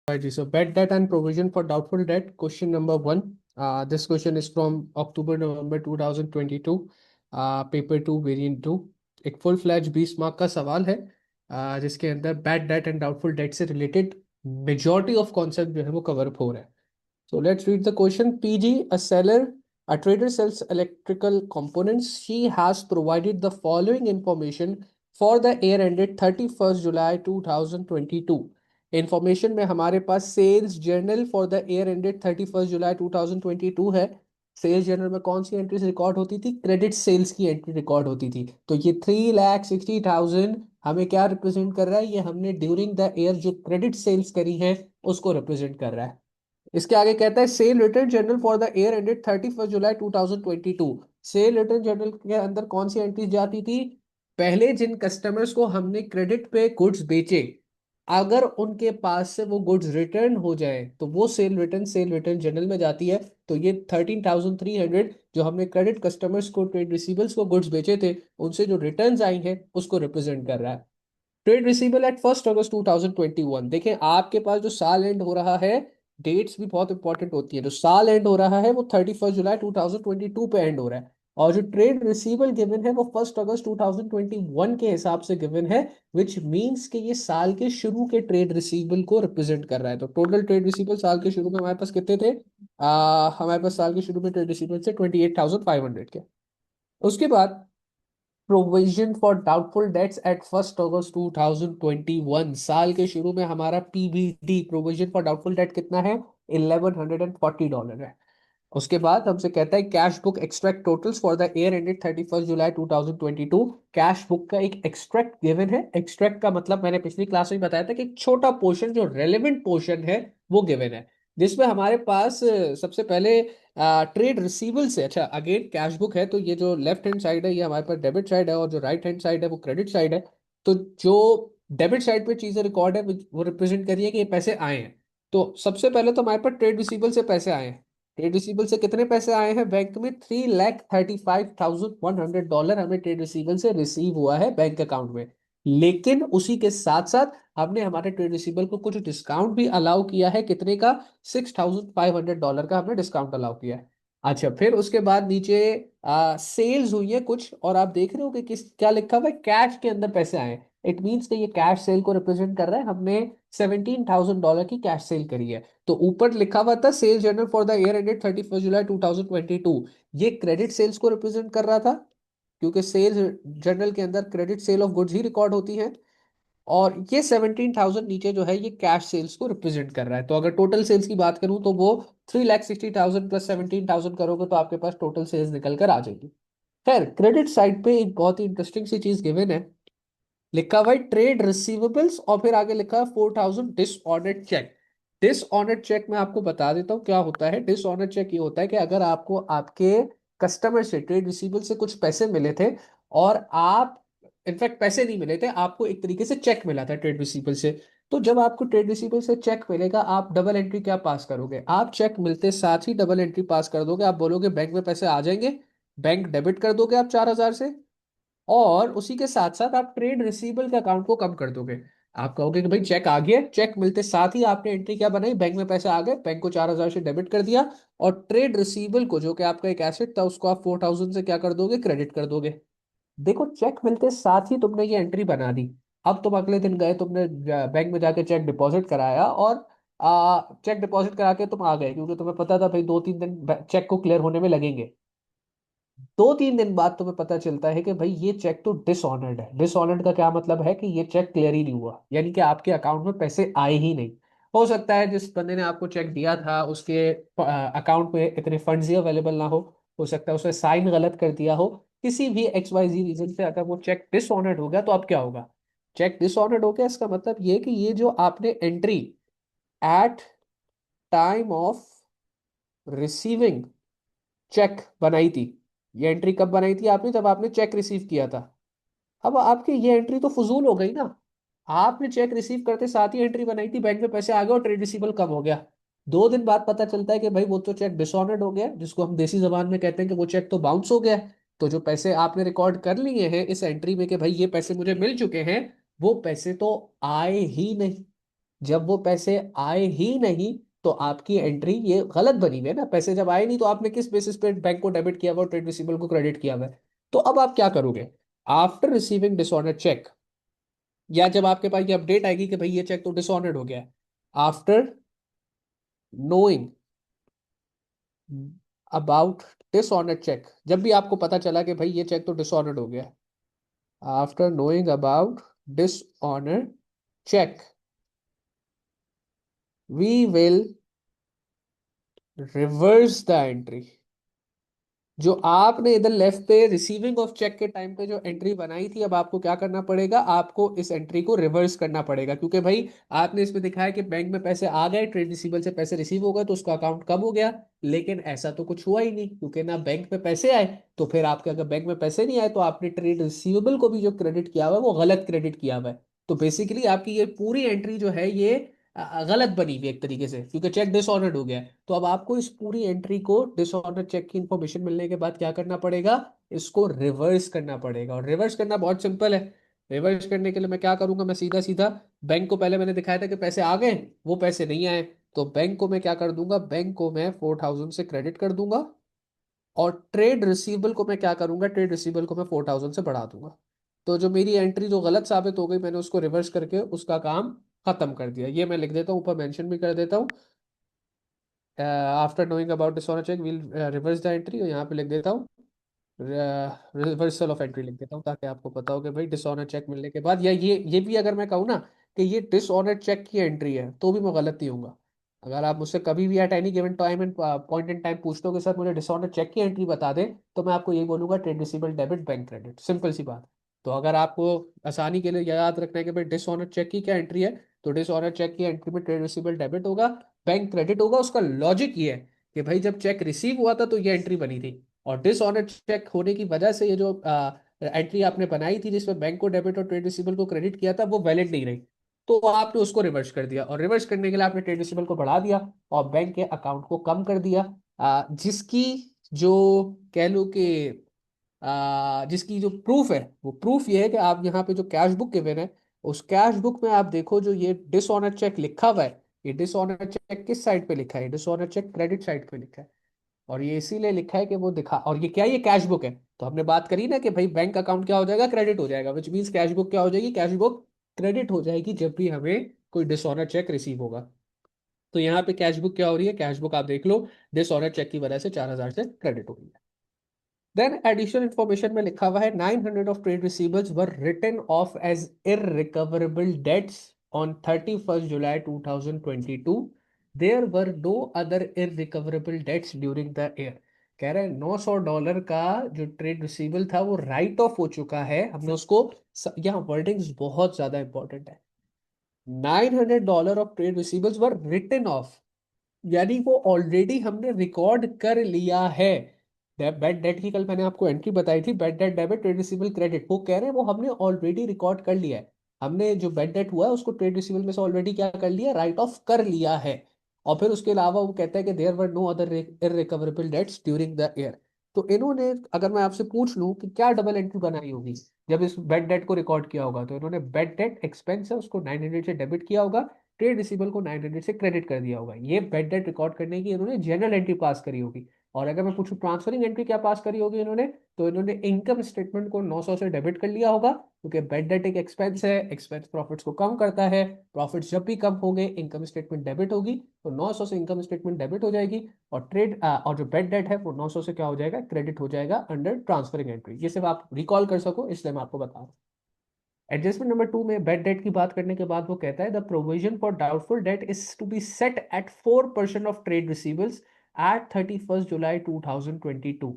Right, so bad debt and provision for doubtful debt. Question number one. This question is from October-November 2022. Paper two variant two एक full fledged 20 mark का सवाल है, जिसके अंदर bad debt and doubtful debt से related majority of concept जो है वो कवर अप हो रहा है. So let's read the question. PG, a trader sells electrical components. She has provided the following information for the year ended 31st July 2022. Information में हमारे पास sales journal for the year ended 31st July 2022 है. Sales journal में कौन सी entries record होती थी? Credit sales की entry record होती थी. तो ये 3,60,000 हमें क्या रिप्रेजेंट कर रहा है? ये हमने ड्यूरिंग द ईयर जो क्रेडिट सेल्स करी है उसको रिप्रेजेंट कर रहा है. इसके आगे कहता है cell return journal for the year ended 31st July 2022. Cell return journal के अंदर कौन सी एंट्रीज जाती थी? पहले जिन कस्टमर्स को हमने क्रेडिट पे गुड्स बेचे, अगर उनके पास से वो गुड्स रिटर्न हो जाए तो वो सेल रिटर्न जर्नल में जाती है. तो ये 13,300 जो हमने क्रेडिट कस्टमर्स को ट्रेड रिसीवेबल्स को गुड्स बेचे थे उनसे जो रिटर्न्स आई हैं उसको रिप्रेजेंट कर रहा है. Trade receivable eight 1 August 2021. देखें आपके पास जो साल एंड हो रहा है, डेट्स भी बहुत इंपॉर्टेंट होती है. जो साल एंड हो रहा है वो 31 जुलाई 2022 पे एंड हो रहा है, और जो ट्रेड रिसीवेबल गिवन है वो 1 अगस्त 2021 के हिसाब से गिवन है, विच मींस कि ये साल के शुरू के ट्रेड रिसीवेबल को रिप्रेजेंट कर रहा है. तो टोटल ट्रेड रिसीवेबल साल के शुरू में हमारे पास कितने थे? हमारे पास साल के शुरू में ट्रेड रिसीवेबल से 28,500 के. उसके बाद provision for doubtful debts at 1 August 2021. साल के शुरू में हमारा PBD provision for doubtful debt कितना है? $1,140 है. उसके बाद हमसे कहता है cash book extract totals for the year ended 31 July 2022. Cash book का एक एक्सट्रैक्ट गिवन है. एक्सट्रैक्ट का मतलब मैंने पिछली क्लास में बताया था कि एक छोटा पोर्शन जो रेलेवेंट पोर्शन है वो गिवन है, जिसमें हमारे पास सबसे पहले ट्रेड रिसीवेबल से, अच्छा अगेन कैश बुक है तो ये जो लेफ्ट हैंड साइड है ये हमारे पास डेबिट साइड है और जो राइट हैंड साइड है वो क्रेडिट साइड है. तो जो डेबिट साइड पे चीजें रिकॉर्ड है वो रिप्रेजेंट करिए कि ये पैसे आए हैं. तो सबसे पहले तो हमारे पास ट्रेड रिसीवेबल से पैसे आए हैं. ट्रेड रिसीवेबल से कितने पैसे आए हैं बैंक में? $3,35,100 हमें ट्रेड रिसीवेबल से रिसीव हुआ है बैंक अकाउंट में. लेकिन उसी के साथ साथ हमने हमारे ट्रेड रिसीवेबल को कुछ डिस्काउंट भी अलाउ किया है. कितने का? $6,500 का हमने डिस्काउंट अलाउ किया है. अच्छा, फिर उसके बाद नीचे सेल्स हुई है कुछ, और आप देख रहे हो कि किस क्या लिखा हुआ है? कैश के अंदर पैसे आए हैं. इट मीन्स कि ये कैश सेल को रिप्रेजेंट कर रहा है. हमने $17,000 की कैश सेल करी है. तो ऊपर लिखा हुआ था sale journal for the year ended 31 July 2022. ये क्रेडिट सेल्स को रिप्रेजेंट कर रहा था, क्योंकि सेल्स जर्नल के अंदर credit sale of goods he record होती है. और ये 17,000 नीचे जो है ये कैश सेल्स को रिप्रेजेंट कर रहा है. तो अगर टोटल सेल्स की बात करूं तो वो 3,60,000 प्लस 17,000 करोगे तो आपके पास टोटल सेल्स निकल कर आ जाएगी. खैर, क्रेडिट साइड पे एक बहुत ही इंटरेस्टिंग सी चीज गिवन है. लिखा हुआ है ट्रेड रिसीवेबल्स और फिर आगे लिखा है 4,000 डिसऑर्डर्ड चेक. डिसऑर्डर्ड चेक मैं आपको बता देता हूँ क्या होता है. डिसऑर्डर्ड चेक ये होता है कि अगर आपको आपके कस्टमर से ट्रेड रिसीवेबल से कुछ पैसे मिले थे, और आप इनफैक्ट पैसे नहीं मिले थे, आपको एक तरीके से चेक मिला था ट्रेड रिसीवेबल से. तो जब आपको ट्रेड रिसीवेबल से चेक मिलेगा, आप डबल एंट्री क्या पास करोगे? आप चेक मिलते साथ ही डबल एंट्री पास कर दोगे. आप बोलोगे बैंक में पैसे आ जाएंगे, बैंक डेबिट कर दोगे आप 4,000 से, और उसी के साथ साथ आप ट्रेड रिसीवेबल के अकाउंट को कम कर दोगे. आप कहोगे कि भाई चेक आ गया. चेक मिलते साथ ही आपने एंट्री क्या बनाई? बैंक में पैसे आ गए, बैंक को 4,000 से डेबिट कर दिया, और ट्रेड रिसीवेबल को जो कि आपका एक एसेट था उसको आप 4,000 से क्या कर दोगे? क्रेडिट कर दोगे. देखो, चेक मिलते साथ ही तुमने ये एंट्री बना दी. अब तुम अगले दिन गए, तुमने बैंक में जाके चेक डिपॉजिट कराया, और चेक डिपॉजिट करा के तुम आ गए, क्योंकि तुम्हें पता था भाई 2-3 दिन चेक को क्लियर होने में लगेंगे. 2-3 दिन बाद तुम्हें पता चलता है कि भाई ये चेक तो डिसऑनर्ड है. डिसऑनर्ड का क्या मतलब है? कि ये चेक क्लियर ही नहीं हुआ, यानी कि आपके अकाउंट में पैसे आए ही नहीं. हो सकता है जिस बंदे ने आपको चेक दिया था उसके अकाउंट में इतने फंड्स ही अवेलेबल ना हो सकता है उसने साइन गलत कर दिया हो. किसी भी XYZ रीजन से अगर वो चेक डिसऑनर्ड हो गया तो अब क्या होगा? चेक डिसऑनर्ड हो गया, इसका मतलब ये कि ये जो आपने entry at time of receiving cheque बनाई थी, ये एंट्री कब बनाई थी आपने? जब आपने चेक रिसीव किया था. अब आपकी ये एंट्री तो फजूल हो गई ना. आपने चेक रिसीव करते साथ ही एंट्री बनाई थी, बैंक में पैसे आ गए और ट्रेड रिसीवेबल कम हो गया. 2 दिन बाद पता चलता है कि भाई वो तो चेक डिसऑनर्ड हो गया, जिसको हम देसी जबान में कहते हैं कि वो चेक तो बाउंस हो गया है. तो जो पैसे आपने रिकॉर्ड कर लिए हैं इस एंट्री में कि भाई ये पैसे मुझे मिल चुके हैं, वो पैसे तो आए ही नहीं. जब वो पैसे आए ही नहीं तो आपकी एंट्री ये गलत बनी हुई है ना। पैसे जब आए नहीं तो आपने किस बेसिस पे बैंक को डेबिट किया हुआ और ट्रेड रिसीवेबल को क्रेडिट किया हुआ है। तो अब आप क्या करोगे, आफ्टर रिसीविंग डिसऑनर्ड चेक, या जब आपके पास ये अपडेट आएगी कि भाई ये चेक तो डिसऑनर्ड हो गया है, after knowing about dishonoured cheque, जब भी आपको पता चला कि भाई ये चेक तो डिसऑनर्ड हो गया है, after knowing about dishonoured cheque, we will reverse the entry. जो आपने इधर लेफ्ट पे रिसीविंग ऑफ चेक के टाइम पे जो एंट्री बनाई थी, अब आपको क्या करना पड़ेगा, आपको इस एंट्री को रिवर्स करना पड़ेगा, क्योंकि भाई आपने इसमें दिखाया कि बैंक में पैसे आ गए, ट्रेड रिसीवेबल से पैसे रिसीव हो गए तो उसका अकाउंट कम हो गया। लेकिन ऐसा तो कुछ हुआ ही नहीं, क्योंकि ना बैंक में पैसे आए, तो फिर आपके अगर बैंक में पैसे नहीं आए तो आपने ट्रेड रिसीवेबल को भी जो क्रेडिट किया हुआ है वो गलत क्रेडिट किया हुआ है। तो बेसिकली आपकी ये पूरी एंट्री जो है ये गलत बनी हुई है एक तरीके से, क्योंकि चेक डिसऑनर्ड हो गया है। तो अब आपको इस पूरी एंट्री को डिसऑनर चेक की इंफॉर्मेशन मिलने के बाद क्या करना पड़ेगा, इसको रिवर्स करना पड़ेगा। और रिवर्स करना बहुत सिंपल है। रिवर्स करने के लिए मैं क्या करूंगा, मैं सीधा सीधा बैंक को, पहले मैंने दिखाया था कि पैसे आ गए, वो पैसे नहीं आए, तो बैंक को मैं क्या कर दूंगा, बैंक को मैं 4000 से क्रेडिट कर दूंगा, और ट्रेड रिसीवेबल को मैं क्या करूंगा, ट्रेड रिसीवेबल को मैं 4000 से बढ़ा दूंगा। तो जो मेरी एंट्री जो गलत साबित हो गई, मैंने उसको रिवर्स करके उसका काम खत्म कर दिया। ये मैं लिख देता हूँ, ऊपर मेंशन भी कर देता हूँ, after knowing about dishonour cheque will reverse the entry, और यहाँ पे लिख देता हूँ रिवर्सल ऑफ एंट्री लिख देता हूँ, ताकि आपको पता हो कि भाई डिसऑनर चेक मिलने के बाद, या ये भी अगर मैं कहूँ ना कि ये डिसऑनर चेक की एंट्री है तो भी मैं गलत नहीं हूँ। अगर आप मुझसे कभी भी at any given time and point in time पूछते हो कि सर मुझे डिसऑनर चेक की एंट्री बता दे, तो मैं आपको यही बोलूंगा trade receivable debit bank credit, simple सी बात। तो अगर आपको आसानी के लिए याद रखना है कि भाई डिसऑनर चेक की क्या एंट्री है, तो डिसऑनर चेक की एंट्री में ट्रेड रिसीवेबल डेबिट होगा, बैंक क्रेडिट होगा। उसका लॉजिक ये है कि भाई जब चेक रिसीव हुआ था तो ये एंट्री बनी थी, और डिसऑनर्ड चेक होने की वजह से ये जो एंट्री आपने बनाई थी जिसमें बैंक को डेबिट और ट्रेड रिसीवेबल को क्रेडिट किया था वो वैलिड नहीं रही, तो आपने उसको रिवर्स कर दिया। और रिवर्स करने के लिए आपने ट्रेड रिसीवेबल को बढ़ा दिया और बैंक के अकाउंट को कम कर दिया, जिसकी जो कह लो कि जिसकी जो प्रूफ है, वो प्रूफ ये है कि आप यहाँ पे जो कैश बुक गिवन है, उस कैश बुक में आप देखो जो ये डिसऑनर चेक लिखा हुआ है, ये डिसऑनर चेक किस साइड पे लिखा है, डिसऑनर चेक क्रेडिट साइड पे लिखा है। और ये इसीलिए लिखा है कि वो दिखा, और ये क्या, ये कैश बुक है, तो हमने बात करी ना कि भाई बैंक अकाउंट क्या हो जाएगा, क्रेडिट हो जाएगा, विच मीन्स कैश बुक क्या हो जाएगी, कैश बुक क्रेडिट हो जाएगी जब भी हमें कोई डिसऑनर चेक रिसीव होगा। तो यहाँ पे कैश बुक क्या हो रही है, कैश बुक आप देख लो डिसऑनर चेक की वजह से 4000 से क्रेडिट हो रही है। देन एडिशनल इंफॉर्मेशन में लिखा हुआ है 900 of trade receivers were written off as irrecoverable debts on 31 July 2022। There were no other irrecoverable debts during the year. कह रहे हैं $900 का जो ट्रेड रिसीवल था वो राइट ऑफ हो चुका है, हमने उसको यहाँ वर्डिंग्स बहुत ज्यादा इंपॉर्टेंट है। $900 of trade receivers were written off, यानी वो ऑलरेडी हमने रिकॉर्ड कर लिया है। बैड डेट की कल मैंने आपको एंट्री बताई थी, bad debt debit trade receivable credit, वो कह रहे हैं वो हमने ऑलरेडी रिकॉर्ड कर लिया है। हमने जो बैड डेट हुआ है उसको ट्रेड रिसीवेबल में से ऑलरेडी क्या कर लिया, राइट ऑफ कर लिया है। और फिर उसके अलावा वो कहता है कि there were no other irrecoverable debts during the year. तो इन्होंने, अगर मैं आपसे पूछ लूं कि क्या डबल एंट्री बनाई होगी जब इस बेड डेट को रिकॉर्ड किया होगा, तो इन्होंने बेड डेट एक्सपेंस है उसको 900 से डेबिट किया होगा, ट्रेड रिसीवेबल को 900 से क्रेडिट कर दिया होगा। ये बेड डेट रिकॉर्ड करने की इन्होंने जनरल एंट्री पास करी होगी। और अगर मैं पूछूं ट्रांसफरिंग एंट्री क्या पास करी होगी इन्होंने, तो इन्होंने इनकम स्टेटमेंट को 900 से डेबिट कर लिया होगा, क्योंकि बेड डेट एक एक्सपेंस है, एक्सपेंस प्रॉफिट्स को कम करता है, प्रॉफिट्स जब भी कम होंगे इनकम स्टेटमेंट डेबिट होगी, तो 900 से इनकम स्टेटमेंट डेबिट हो जाएगी, और और जो बेड डेट है वो 900 से क्या हो जाएगा, क्रेडिट हो जाएगा अंडर ट्रांसफरिंग एंट्री। ये सिर्फ आप रिकॉल कर सको इसलिए मैं आपको बता रहा हूँ। एडजस्टमेंट नंबर 2 में बेड डेट की बात करने के बाद वो कहता है the provision for doubtful debt is to be set at 4% of trade receivables at 31 July 2022।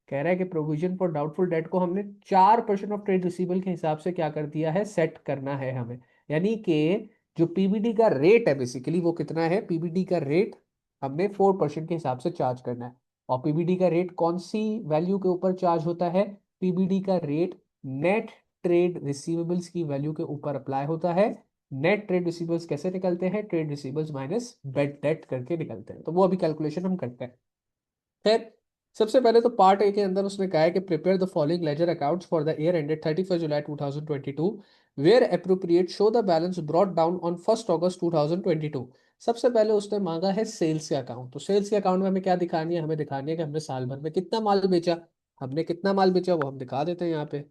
कह रहा है कि प्रोविजन फॉर डाउटफुल डेट को हमने 4% ऑफ ट्रेड रिसीवेबल के हिसाब से क्या कर दिया है, सेट करना है हमें। यानी कि जो पीबीडी का रेट है बेसिकली वो कितना है, पीबीडी का रेट हमने 4% के हिसाब से चार्ज करना है। और पीबीडी का रेट कौन सी वैल्यू के ऊपर चार्ज होता है, पीबीडी का रेट नेट ट्रेड रिसीवेबल्स की वैल्यू के ऊपर अप्लाई होता है। नेट ट्रेड रिसीवेबल्स कैसे निकलते हैं, trade receivables minus bed date करके निकलते हैं, तो वो अभी कैलकुलेशन हम करते हैं। खैर, सबसे पहले तो पार्ट ए के अंदर उसने कहा है कि prepare the following ledger accounts for the year ended 31 July 2022 where appropriate show the balance brought down on 1 August 2022। सबसे पहले उसने मांगा है सेल्स के अकाउंट। तो सेल्स के अकाउंट में हमें क्या दिखानी है, हमें दिखानी है कि हमने साल भर में कितना माल बेचा। हमने कितना माल बेचा वो हम दिखा देते हैं यहाँ पे।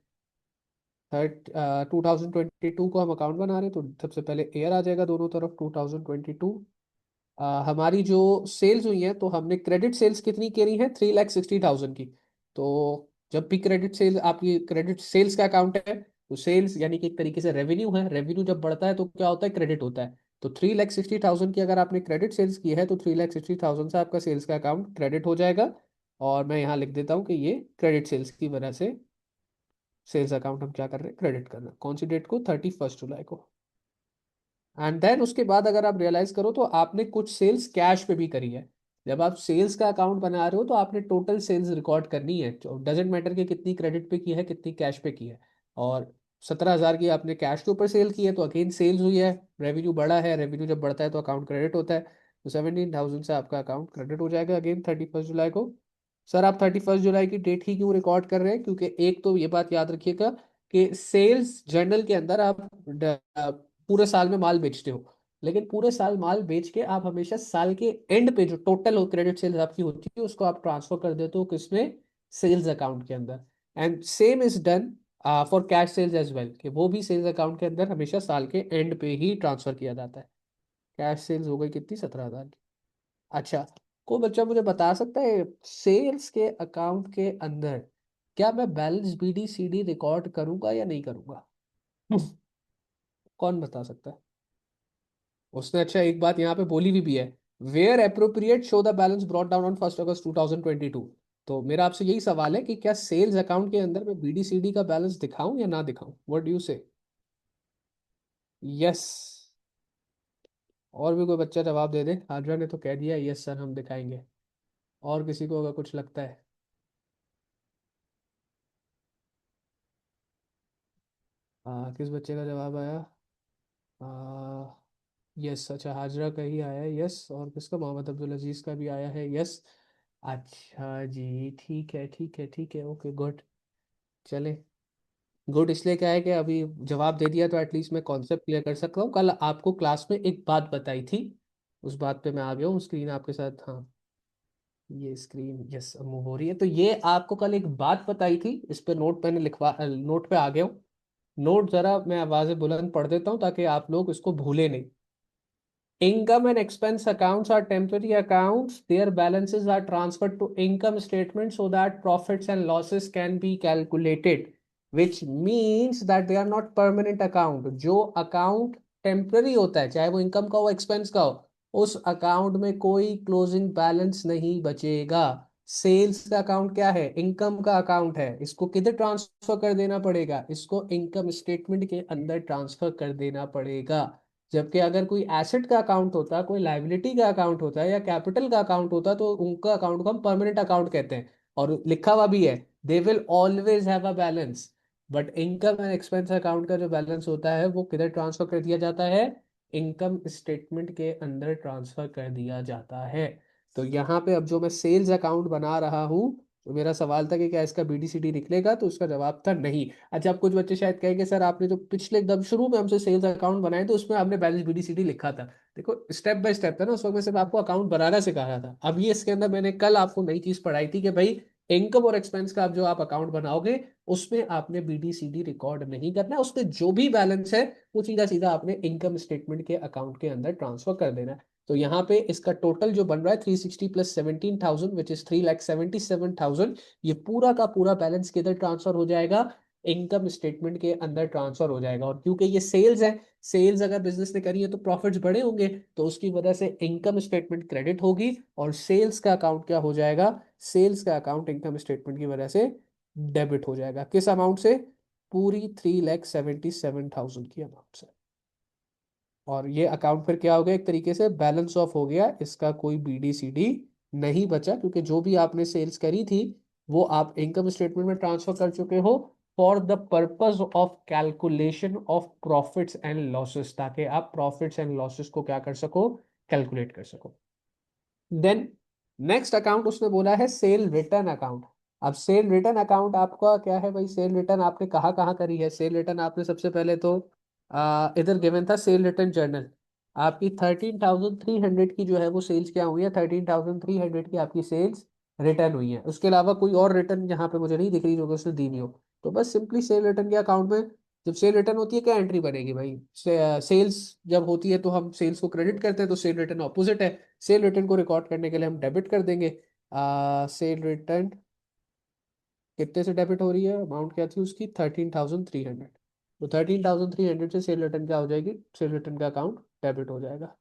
2022 को हम अकाउंट बना रहे हैं, तो सबसे पहले एयर आ जाएगा दोनों तरफ 2022। हमारी जो सेल्स हुई है, तो हमने क्रेडिट सेल्स कितनी करी है, 3,60,000 की। तो जब भी क्रेडिट सेल्स, आपकी क्रेडिट सेल्स का अकाउंट है, तो सेल्स यानी कि एक तरीके से रेवेन्यू है। रेवेन्यू जब बढ़ता है तो क्या होता है, क्रेडिट होता है। तो 3,60,000 की अगर आपने क्रेडिट सेल्स की है, तो 3,60,000 से आपका सेल्स का अकाउंट क्रेडिट हो जाएगा। और मैं यहाँ लिख देता हूँ कि ये क्रेडिट सेल्स की वजह से सेल्स अकाउंट हम क्या कर रहे हैं, क्रेडिट कर रहे हैं। कौन सी डेट को, 31 जुलाई को। एंड देन उसके बाद अगर आप रियलाइज करो तो आपने कुछ सेल्स कैश पे भी करी है। जब आप सेल्स का अकाउंट बना रहे हो तो आपने टोटल सेल्स रिकॉर्ड करनी है। डजेंट मैटर कि कितनी क्रेडिट पे की है, कितनी कैश पे की है। और 17,000 की आपने कैश के ऊपर सेल की है, तो अगेन सेल्स हुई है, रेवेन्यू बढ़ा है। रेवेन्यू जब बढ़ता है तो अकाउंट क्रेडिट होता है। तो 17,000 से आपका अकाउंट क्रेडिट हो जाएगा अगेन 31 जुलाई को। सर आप 31 जुलाई की डेट ही क्यों रिकॉर्ड कर रहे हैं, क्योंकि एक तो ये बात याद रखिएगा कि सेल्स जर्नल के अंदर आप पूरे साल में माल बेचते हो, लेकिन पूरे साल माल बेच के आप हमेशा साल के एंड पे जो टोटल क्रेडिट सेल्स आपकी होती है उसको आप ट्रांसफर कर देते हो किसमें, सेल्स अकाउंट के अंदर। And same is done for cash sales as well, कि वो भी सेल्स अकाउंट के अंदर हमेशा साल के एंड पे ही ट्रांसफर किया जाता है। कैश सेल्स हो गई कितनी, 17,000 की। अच्छा, कोई बच्चा मुझे बता सकता है सेल्स के अकाउंट के अंदर क्या मैं बैलेंस BD CD रिकॉर्ड करूंगा या नहीं करूंगा? कौन बता सकता है? उसने अच्छा एक बात यहाँ पे बोली भी है, where appropriate show the balance brought down on 1 August 2022। तो मेरा आपसे यही सवाल है कि क्या सेल्स अकाउंट के अंदर मैं BD CD का बैलेंस दिखाऊं या ना दिखाऊं, व्हाट डू यू से? यस। और भी कोई बच्चा जवाब दे दे। हाजरा ने तो कह दिया यस सर हम दिखाएंगे। और किसी को अगर कुछ लगता है। किस बच्चे का जवाब आया? यस, अच्छा हाजरा का ही आया है यस, और किसका, मोहम्मद अब्दुल अजीज का भी आया है यस। अच्छा जी, ठीक है ठीक है ठीक है, ओके गुड। चले, गुड इसलिए क्या है कि अभी जवाब दे दिया तो एटलीस्ट मैं कॉन्सेप्ट क्लियर कर सकता हूँ। कल आपको क्लास में एक बात बताई थी, उस बात पे मैं आ गया हूँ स्क्रीन आपके साथ। हाँ, ये स्क्रीन यस मूव हो रही है। तो ये आपको कल एक बात बताई थी, इस पे नोट मैंने लिखवा, नोट पे आ गया हूँ। नोट जरा मैं आवाज़ बुलंद पढ़ देता हूँ ताकि आप लोग इसको भूले नहीं। Income and expense accounts are temporary accounts. Their balances are transferred to income statement so that profits and losses can be calculated, which means that they are not permanent account. जो account temporary होता है, चाहे वो income का हो expense का हो, उस account में कोई closing balance नहीं बचेगा। सेल्स का अकाउंट क्या है, इनकम का अकाउंट है। इसको किधर ट्रांसफर कर देना पड़ेगा, इसको इनकम स्टेटमेंट के अंदर ट्रांसफर कर देना पड़ेगा। जबकि अगर कोई एसेट का अकाउंट होता, कोई लाइबिलिटी का अकाउंट होता है या कैपिटल का अकाउंट होता, तो उनका अकाउंट को हम परमानेंट अकाउंट कहते हैं। और लिखा हुआ भी है, they will always have a balance. But income and expense account का जो बैलेंस होता है वो किधर ट्रांसफर कर दिया जाता है, इनकम स्टेटमेंट के अंदर ट्रांसफर कर दिया जाता है। तो यहाँ पे अब जो मैं सेल्स अकाउंट बना रहा हूँ, तो मेरा सवाल था कि क्या इसका BD CD निकलेगा, तो उसका जवाब था नहीं। अच्छा, अब कुछ बच्चे शायद कहेंगे सर आपने जो पिछले एकदम शुरू में हमसे सेल्स अकाउंट बनाए तो उसमें आपने बैलेंस BD CD लिखा था। देखो स्टेप बाय स्टेप था ना, उस वक्त मैं सिर्फ आपको अकाउंट बनाना सिखा रहा था। अब ये इसके अंदर मैंने कल आपको नई चीज पढ़ाई थी कि भाई इनकम और एक्सपेंस का आप जो आप अकाउंट बनाओगे उसमें आपने BD CD रिकॉर्ड नहीं करना है। उसके जो भी बैलेंस है वो सीधा सीधा आपने इनकम स्टेटमेंट के अकाउंट के अंदर ट्रांसफर कर देना है। तो यहाँ पे इसका टोटल जो बन रहा है 360 प्लस 17,000 विच इज 3,77,000, ये पूरा का पूरा बैलेंस किधर ट्रांसफर हो जाएगा, इनकम स्टेटमेंट के अंदर ट्रांसफर हो जाएगा। और क्योंकि ये सेल्स है, सेल्स अगर बिजनेस ने करी है तो प्रॉफिट्स बड़े होंगे, तो उसकी वजह से इनकम स्टेटमेंट क्रेडिट होगी और सेल्स का अकाउंट क्या हो जाएगा, सेल्स का अकाउंट इनकम स्टेटमेंट की वजह से डेबिट हो जाएगा। किस अमाउंट से, पूरी 3,77,000 की अमाउंट से। और ये अकाउंट फिर क्या हो गया, एक तरीके से बैलेंस ऑफ हो गया, इसका कोई BD CD नहीं बचा, क्योंकि जो भी आपने सेल्स करी थी वो आप इनकम स्टेटमेंट में ट्रांसफर कर चुके हो for the purpose of calculation of profits and losses, ताकि आप प्रॉफिट्स एंड लॉसेस को क्या कर सको, कैलकुलेट कर सको। देन नेक्स्ट अकाउंट उसने बोला है सेल रिटर्न अकाउंट। अब सेल रिटर्न अकाउंट आपका क्या है भाई, सेल रिटर्न आपने कहाँ कहाँ करी है, सेल रिटर्न आपने सबसे पहले तो इधर गिवन था सेल रिटर्न जर्नल, आपकी 13,300 की जो है वो सेल्स क्या हुई है, 13,300 की आपकी सेल्स रिटर्न हुई है। उसके अलावा कोई और रिटर्न यहाँ पे मुझे नहीं दिख रही जो कि उसने दी हुई हो। तो बस सिंपली सेल रिटर्न के अकाउंट में जब सेल रिटर्न होती है क्या एंट्री बनेगी भाई, सेल्स जब होती है तो हम सेल्स को क्रेडिट करते हैं, तो सेल रिटर्न ऑपोजिट है। सेल रिटर्न को रिकॉर्ड करने के लिए हम डेबिट कर देंगे। सेल रिटर्न कितने से डेबिट हो रही है, अमाउंट क्या थी उसकी, 13,300। तो 13,300 से सेल रिटर्न क्या हो जाएगी, सेल रिटर्न का अकाउंट डेबिट हो जाएगा।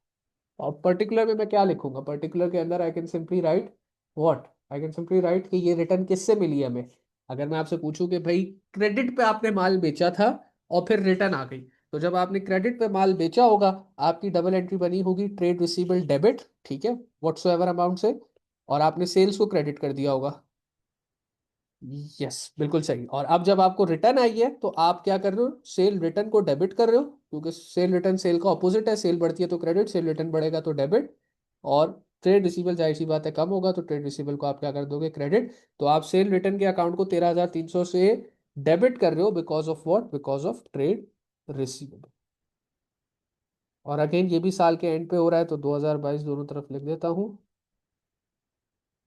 और पर्टिकुलर में मैं क्या लिखूंगा, पर्टिकुलर के अंदर I can simply write what, I can simply write कि ये रिटर्न किससे मिली है हमें। अगर मैं आपसे पूछूं कि भाई क्रेडिट पे आपने माल बेचा था और फिर रिटर्न आ गई, तो जब आपने क्रेडिट पे माल बेचा होगा, आपकी डबल एंट्री बनी होगी ट्रेड रिसीवेबल डेबिट, ठीक है, व्हाट्सोएवर अमाउंट से, और आपने सेल्स को क्रेडिट कर दिया होगा। यस, बिल्कुल सही। और अब जब आपको रिटर्न आई है तो आप क्या कर रहे हो, सेल रिटर्न को डेबिट कर रहे हो, क्योंकि सेल रिटर्न सेल का ऑपोजिट है, सेल बढ़ती है तो क्रेडिट, सेल रिटर्न बढ़ेगा तो डेबिट। और ट्रेड रिसीवेबल जाहिर सी बात है कम होगा, तो ट्रेड रिसीवेबल को आप क्या कर दोगे, क्रेडिट। तो आप सेल रिटर्न के अकाउंट को 13,300 से डेबिट कर रहे हो, because of what, because of trade receivable. और अगेन ये भी साल के एंड पे हो रहा है, तो 2022 दोनों तरफ लिख देता हूँ।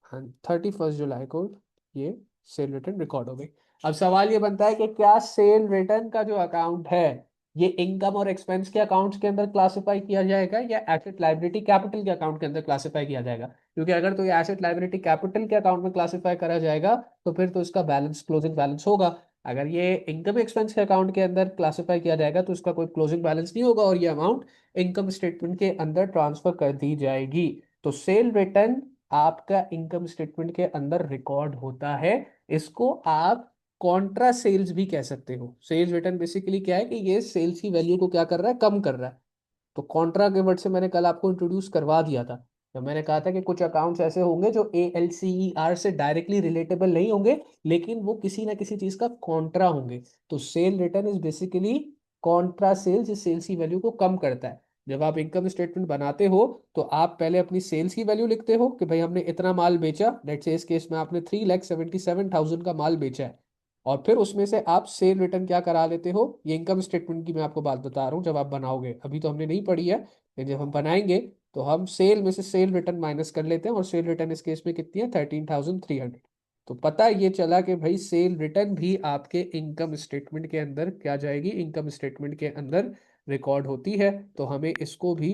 हाँ, 31 जुलाई को ये सेल रिटर्न रिकॉर्ड हो गई। अब सवाल ये बनता है कि क्या सेल रिटर्न का जो अकाउंट है ये इनकम और एक्सपेंस के अकाउंट्स के अंदर क्लासिफाई किया जाएगा या एसेट लाइबिलिटी कैपिटल के अकाउंट के अंदर क्लासिफाई किया जाएगा। क्योंकि अगर तो ये एसेट लाइबिलिटी कैपिटल के अकाउंट में क्लासिफाई करा जाएगा तो फिर तो इसका बैलेंस क्लोजिंग बैलेंस होगा। अगर ये इनकम एक्सपेंस के अकाउंट के अंदर क्लासिफाई किया जाएगा तो इसका कोई क्लोजिंग बैलेंस नहीं होगा और ये अमाउंट इनकम स्टेटमेंट के अंदर ट्रांसफर कर दी जाएगी। तो सेल रिटर्न आपका इनकम स्टेटमेंट के अंदर रिकॉर्ड होता है। इसको आप कॉन्ट्रा सेल्स भी कह सकते हो। सेल्स रिटर्न बेसिकली क्या है कि ये सेल्स की वैल्यू को क्या कर रहा है, कम कर रहा है। तो कॉन्ट्रा के वर्ड से मैंने कल आपको इंट्रोड्यूस करवा दिया था, जब मैंने कहा था कि कुछ अकाउंट्स ऐसे होंगे जो ALCER से डायरेक्टली रिलेटेबल नहीं होंगे, लेकिन वो किसी ना किसी चीज का कॉन्ट्रा होंगे। तो sale return is basically contra sales, इस सेल्स की वैल्यू को कम करता है। जब आप इनकम स्टेटमेंट बनाते हो तो आप पहले अपनी सेल्स की वैल्यू लिखते हो कि भाई हमने इतना माल बेचा, लेट्स से इस केस में आपने 3,77,000 का माल बेचा है। और फिर उसमें से आप सेल रिटर्न क्या करा लेते हो, ये इनकम स्टेटमेंट की मैं आपको बात बता रहा हूँ, जब आप बनाओगे, अभी तो हमने नहीं पढ़ी है, लेकिन जब हम बनाएंगे तो हम सेल में से सेल रिटर्न माइनस कर लेते हैं, और सेल रिटर्न इस केस में कितनी है, 13,300। तो पता ये चला कि भाई सेल रिटर्न भी आपके इनकम स्टेटमेंट के अंदर क्या जाएगी, इनकम स्टेटमेंट के अंदर रिकॉर्ड होती है। तो हमें इसको भी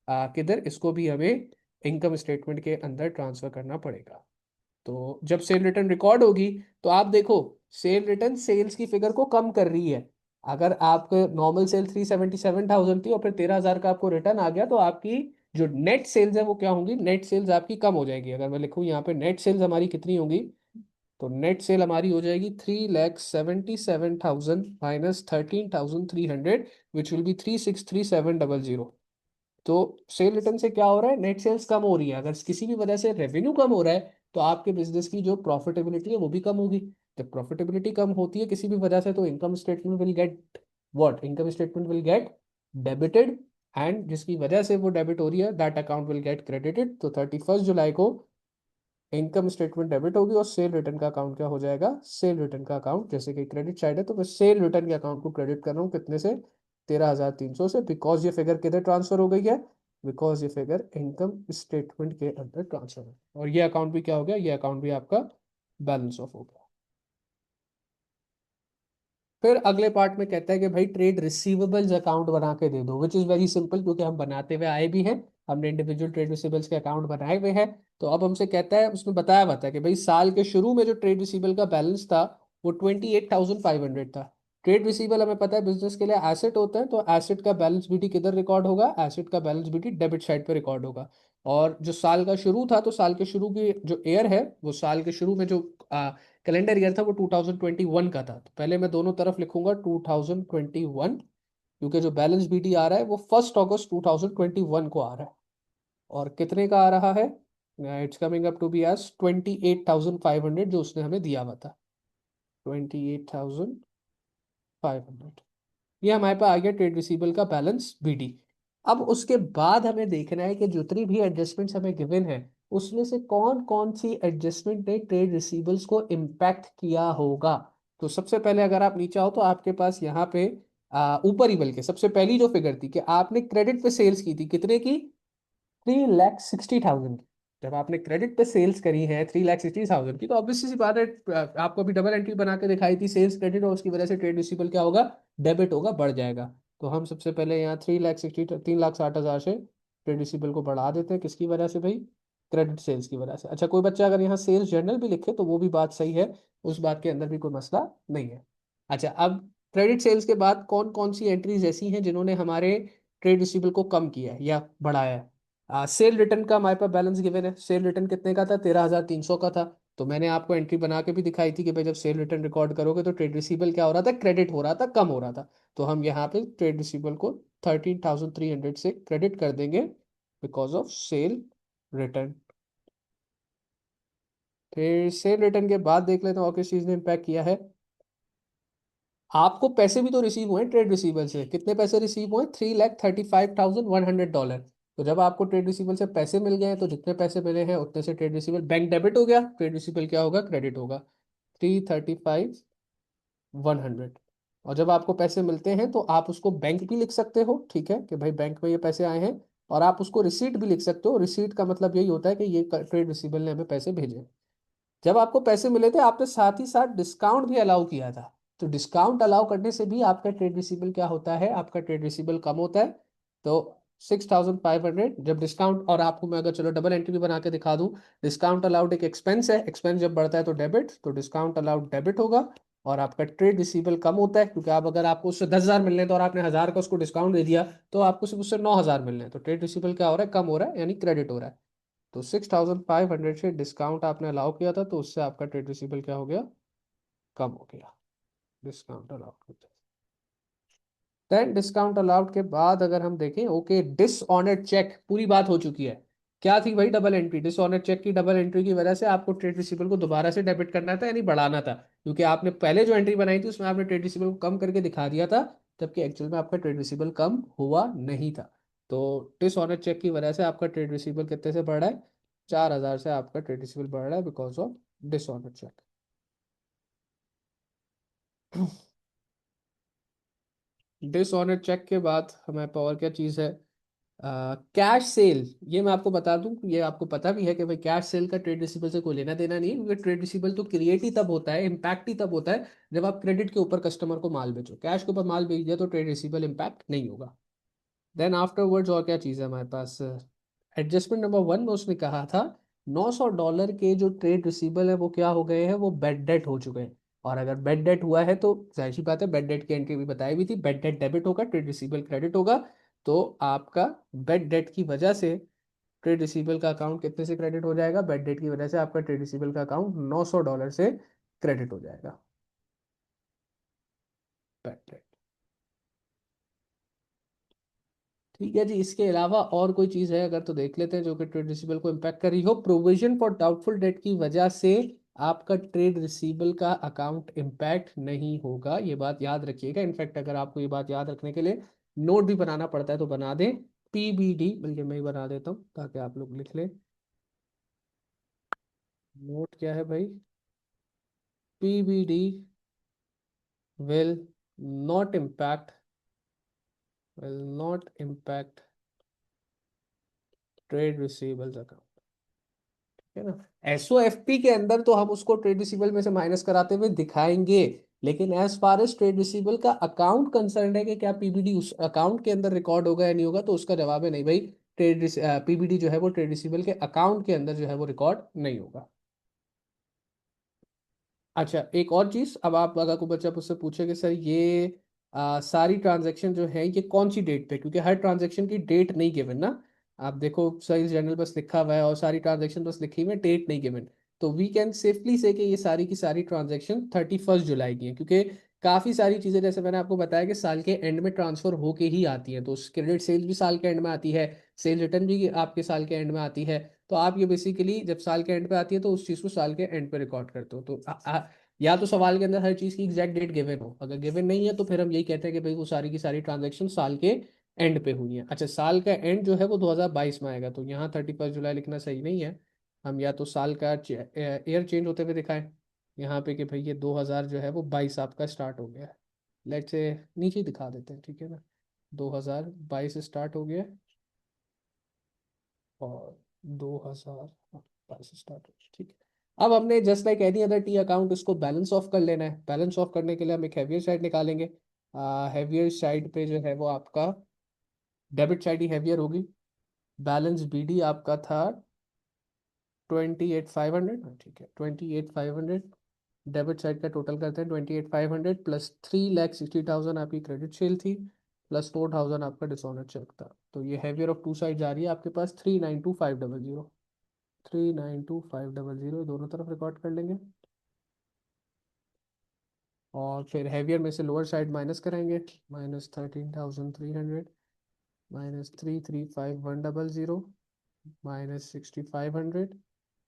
किधर, इसको भी हमें इनकम स्टेटमेंट के अंदर ट्रांसफर करना पड़ेगा। तो जब सेल रिटर्न रिकॉर्ड होगी तो आप देखो, सेल रिटर्न सेल्स की फिगर को कम कर रही है। अगर आपके नॉर्मल सेल 377,000 थी और फिर 13,000 का आपको रिटर्न आ गया, तो आपकी जो नेट सेल्स है वो क्या होंगी, नेट सेल्स आपकी कम हो जाएगी। अगर मैं लिखूं यहाँ पे नेट सेल्स हमारी कितनी होंगी, तो नेट सेल हमारी हो जाएगी 3,77,000 माइनस 13,300, विच विल बी 3,637,000। तो सेल रिटर्न से क्या हो रहा है, नेट सेल्स कम हो रही है। अगर किसी भी वजह से रेवेन्यू कम हो रहा है तो आपके बिजनेस की जो प्रॉफिटेबिलिटी है वो भी कम होगी। जब प्रॉफिटेबिलिटी कम होती है किसी भी वजह से, तो income statement will get what, income statement will get debited, and जिसकी वजह से वो डेबिट हो रही है that account will get credited. तो 31 जुलाई को इनकम स्टेटमेंट डेबिट होगी और सेल रिटर्न का अकाउंट क्या हो जाएगा, सेल रिटर्न का अकाउंट, जैसे कि क्रेडिट साइड है तो मैं सेल रिटर्न के अकाउंट को क्रेडिट कर रहा हूँ कितने से, 13,300 से, बिकॉज ये फिगर किधर ट्रांसफर हो गई है, बिकॉज ये फिगर इनकम स्टेटमेंट के अंदर ट्रांसफर है। और ये अकाउंट भी क्या हो गया, ये अकाउंट भी आपका बैलेंस ऑफ हो गया। फिर अगले पार्ट में कहता है कि भाई ट्रेड रिसीवेबल्स अकाउंट बना के दे दो, विच इज वेरी सिंपल, क्योंकि हम बनाते हुए आए भी हैं, हमने इंडिविजुअल ट्रेड रिसीवेबल्स के अकाउंट बनाए हुए हैं। तो अब हमसे कहता है, उसमें बताया हुआ था कि भाई साल के शुरू में जो ट्रेड रिसीवेबल का बैलेंस था वो 28,500 था। ट्रेड रिसीवेबल हमें पता है बिजनेस के लिए एसेट होता है, तो एसेट का बैलेंस बीटी किधर रिकॉर्ड होगा, एसेट का बैलेंस बीटी डेबिट साइड पे रिकॉर्ड होगा। और जो साल का शुरू था, तो साल के शुरू की जो ईयर है, वो साल के शुरू में जो कैलेंडर ईयर था वो 2021 का था। तो पहले मैं दोनों तरफ लिखूंगा 2021, क्योंकि जो बैलेंस बीटी आ रहा है वो 1 अगस्त 2021 को आ रहा है। और कितने का आ रहा है, it's coming up to be as 28,500, जो उसने हमें दिया हुआ था, 28,500। ये हमारे पास आ गया ट्रेड रिसीवेबल का बैलेंस बीडी। अब उसके बाद हमें देखना है कि जितनी भी एडजस्टमेंट्स हमें गिवन है उसमें से कौन कौन सी एडजस्टमेंट ने ट्रेड रिसीवेबल्स को इम्पैक्ट किया होगा। तो सबसे पहले अगर आप नीचे आओ तो आपके पास यहाँ पे ऊपर ही, बल्कि सबसे पहली जो फिगर थी कि आपने क्रेडिट पे सेल्स की थी कितने की, 3,60,000 की। जब आपने क्रेडिट पे सेल्स करी है 3,60,000 की, तो ऑब्वियसली सी बात है, आपको अभी डबल एंट्री बना के दिखाई थी सेल्स क्रेडिट, और उसकी वजह से ट्रेड रिसीवेबल क्या होगा, डेबिट होगा, बढ़ जाएगा। तो हम सबसे पहले यहाँ 3,60,000 से ट्रेड रिसीवेबल को बढ़ा देते हैं, किसकी वजह से भाई, क्रेडिट सेल्स की वजह से। अच्छा, कोई बच्चा अगर यहाँ सेल्स जर्नल भी लिखे तो वो भी बात सही है, उस बात के अंदर भी कोई मसला नहीं है। अच्छा, अब क्रेडिट सेल्स के बाद कौन कौन सी एंट्रीज ऐसी हैं जिन्होंने हमारे ट्रेड रिसीवेबल को कम किया है या बढ़ाया है। सेल रिटर्न का हमारे पास बैलेंस गिवन है, सेल रिटर्न कितने का था, 13,300 का था। तो मैंने आपको एंट्री बना के भी दिखाई थी कि भाई जब सेल रिटर्न रिकॉर्ड करोगे तो ट्रेड रिसीवेबल क्या हो रहा था, क्रेडिट हो रहा था, कम हो रहा था। तो हम यहाँ पे ट्रेड रिसीवेबल को 13,300 से क्रेडिट कर देंगे बिकॉज ऑफ सेल रिटर्न। फिर सेल रिटर्न के बाद देख लेते हैं और किस चीज़ ने इम्पैक्ट किया है। आपको पैसे भी तो रिसीव हुए ट्रेड रिसीवेबल से, कितने पैसे रिसीव हुए, $3,35,100। तो जब आपको ट्रेड रिसीवेबल से पैसे मिल गए हैं, तो जितने पैसे मिले हैं उतने से ट्रेड रिसीवेबल बैंक डेबिट हो गया, ट्रेड रिसीवेबल क्या होगा, क्रेडिट होगा, 335,100। और जब आपको पैसे मिलते हैं तो आप उसको बैंक भी लिख सकते हो, ठीक है, कि भाई बैंक में ये पैसे आए हैं। और आप उसको रिसीट भी लिख सकते हो, रिसीट का मतलब यही होता है कि ये ट्रेड रिसीवेबल ने हमें पैसे भेजे। जब आपको पैसे मिले थे आपने साथ ही साथ डिस्काउंट भी अलाउ किया था। तो डिस्काउंट अलाउ करने से भी आपका ट्रेड रिसीवेबल क्या होता है, आपका ट्रेड रिसीवेबल कम होता है। तो 6,500 जब डिस्काउंट, और आपको मैं अगर चलो डबल एंट्री भी बना के दिखा दूं, डिस्काउंट अलाउड एक एक्सपेंस है, एक्सपेंस जब बढ़ता है तो डेबिट, तो डिस्काउंट अलाउड डेबिट होगा। और आपका ट्रेड रिसीवेबल कम होता है, क्योंकि आप अगर आपको उससे 10,000 मिलने हैं तो और आपने 1,000 का उसको डिस्काउंट दे दिया, तो आपको सिर्फ उससे 9,000 मिलने हैं, तो ट्रेड रिसीवेबल क्या हो रहा है, कम हो रहा है, यानी क्रेडिट हो रहा है। तो 6,500 से डिस्काउंट आपने अलाउ किया था, तो उससे आपका ट्रेड रिसीवेबल क्या हो गया, कम हो गया, discount allowed. Then discount allowed के बाद अगर हम देखें, ओके, डिसऑनर्ड चेक पूरी बात हो चुकी है। क्या थी भाई, डबल एंट्री, डिसऑनर्ड चेक की डबल एंट्री की वजह से आपको ट्रेड रिसीवेबल को दोबारा से डेबिट करना था, यानी बढ़ाना था, क्योंकि आपने पहले जो एंट्री बनाई थी उसमें आपने ट्रेड रिसीवेबल को कम करके दिखा दिया था, जबकि एक्चुअल में आपका ट्रेड रिसीवेबल कम हुआ नहीं था। तो डिसऑनर्ड चेक की वजह से आपका ट्रेड रिसीवेबल कितने से बढ़ रहा है, 4,000 से आपका ट्रेड रिसीवेबल बढ़ रहा है because of dishonoured cheque. Dishonoured cheque के बाद हमारे पास और क्या चीज़ है, कैश सेल। ये मैं आपको बता दूं, ये आपको पता भी है कि भाई कैश सेल का ट्रेड रिसीवेबल से कोई लेना देना नहीं है, क्योंकि ट्रेड रिसीवेबल तो क्रिएट ही तब होता है, इम्पैक्ट ही तब होता है जब आप क्रेडिट के ऊपर कस्टमर को माल बेचो, कैश के ऊपर माल बेच दिया तो ट्रेड रिसीवेबल इम्पैक्ट नहीं होगा। देन आफ्टरवर्ड्स और क्या चीज़ है हमारे पास, एडजस्टमेंट नंबर 1 में उसने कहा था $900 के जो ट्रेड रिसीवेबल है वो क्या हो गए हैं, वो बेड डेट हो चुके हैं। और अगर बेड डेट हुआ है तो जाहिर सी बात है, बेड डेट की एंट्री भी बताई हुई थी, बेड डेट डेबिट होगा, ट्रेड रिसीवेबल क्रेडिट होगा। तो आपका बेड डेट की वजह से ट्रेड रिसीवेबल का अकाउंट कितने से क्रेडिट हो जाएगा, बेड डेट की वजह से आपका ट्रेड रिसीवेबल का अकाउंट $900 से क्रेडिट हो जाएगा, बेड डेट। ठीक है जी, इसके अलावा और कोई चीज़ है अगर तो देख लेते हैं जो कि ट्रेड रिसीवेबल को इम्पैक्ट कर रही हो। प्रोविजन फॉर डाउटफुल डेट की वजह से आपका ट्रेड रिसीवेबल का अकाउंट इम्पैक्ट नहीं होगा, ये बात याद रखिएगा। इनफैक्ट अगर आपको ये बात याद रखने के लिए नोट भी बनाना पड़ता है तो बना दें, पीबीडी, बल्कि मैं ही बना देता हूँ ताकि आप लोग लिख लें। नोट क्या है भाई, PBD will not impact will not impact trade receivables account, है ना। एसओएफपी के अंदर तो हम उसको ट्रेड रिसीवेबल में से माइनस कराते हुए दिखाएंगे, लेकिन as far as trade receivable का अकाउंट कंसर्न है कि क्या पीबीडी उस अकाउंट के अंदर रिकॉर्ड होगा या नहीं होगा, तो उसका जवाब है नहीं भाई, ट्रेड पीबीडी जो है वो ट्रेड रिसीवेबल के अकाउंट के अंदर जो है वो रिकॉर्ड नहीं होगा। अच्छा, एक और चीज, अब आप अगर कोई बच्चा मुझसे पूछे कि सर ये सारी ट्रांजैक्शन जो है ये कौन सी डेट पे, क्योंकि हर ट्रांजैक्शन की डेट नहीं गिवन ना। आप देखो सेल्स जर्नल बस लिखा हुआ है और सारी ट्रांजैक्शन बस लिखी हुई है, डेट नहीं गिवन। तो वी कैन सेफली से कि ये सारी की सारी ट्रांजैक्शन 31 जुलाई की है, क्योंकि काफ़ी सारी चीज़ें जैसे मैंने आपको बताया कि साल के एंड में ट्रांसफर होके ही आती हैं, तो क्रेडिट सेल्स भी साल के एंड में आती है, सेल रिटर्न भी आपके साल के एंड में आती है। तो आप ये बेसिकली जब साल के एंड पे आती है तो उस चीज़ को साल के एंड पे रिकॉर्ड करते हो। तो या तो सवाल के अंदर हर चीज़ की एग्जैक्ट डेट गिवन हो, अगर गिवन नहीं है तो फिर हम यही कहते हैं कि भाई वो सारी की सारी ट्रांजेक्शन साल के एंड पे हुई है। अच्छा, साल का एंड जो है वो 2022 में आएगा, तो यहाँ 31 जुलाई लिखना सही नहीं है। हम या तो साल का ईयर चेंज होते हुए दिखाएं यहाँ पे कि भाई ये 2000 जो है वो 22 आपका स्टार्ट हो गया है, लेट्स से नीचे ही दिखा देते हैं, ठीक है ना। 2022 स्टार्ट हो गया और 2022 स्टार्ट हो गया, ठीक है। अब हमने just like any other T account उसको बैलेंस ऑफ कर लेना है। बैलेंस ऑफ करने के लिए हम एक हैवियर साइड निकालेंगे। हैवियर साइड पे जो है वो आपका डेबिट साइड ही हैवियर होगी। बैलेंस बीडी आपका था 28,500, ठीक है 28,500। डेबिट साइड का टोटल करते हैं 28,500 प्लस 3,60,000 आपकी क्रेडिट सेल थी, प्लस 4,000 आपका डिसऑनर चेक था। तो ये हैवियर ऑफ टू साइड जा रही है आपके पास 392,500। 392,500 दोनों तरफ रिकॉर्ड कर लेंगे। और फिर हैवियर में से लोअर साइड माइनस कराएंगे। -13,300 -335,100 -6,500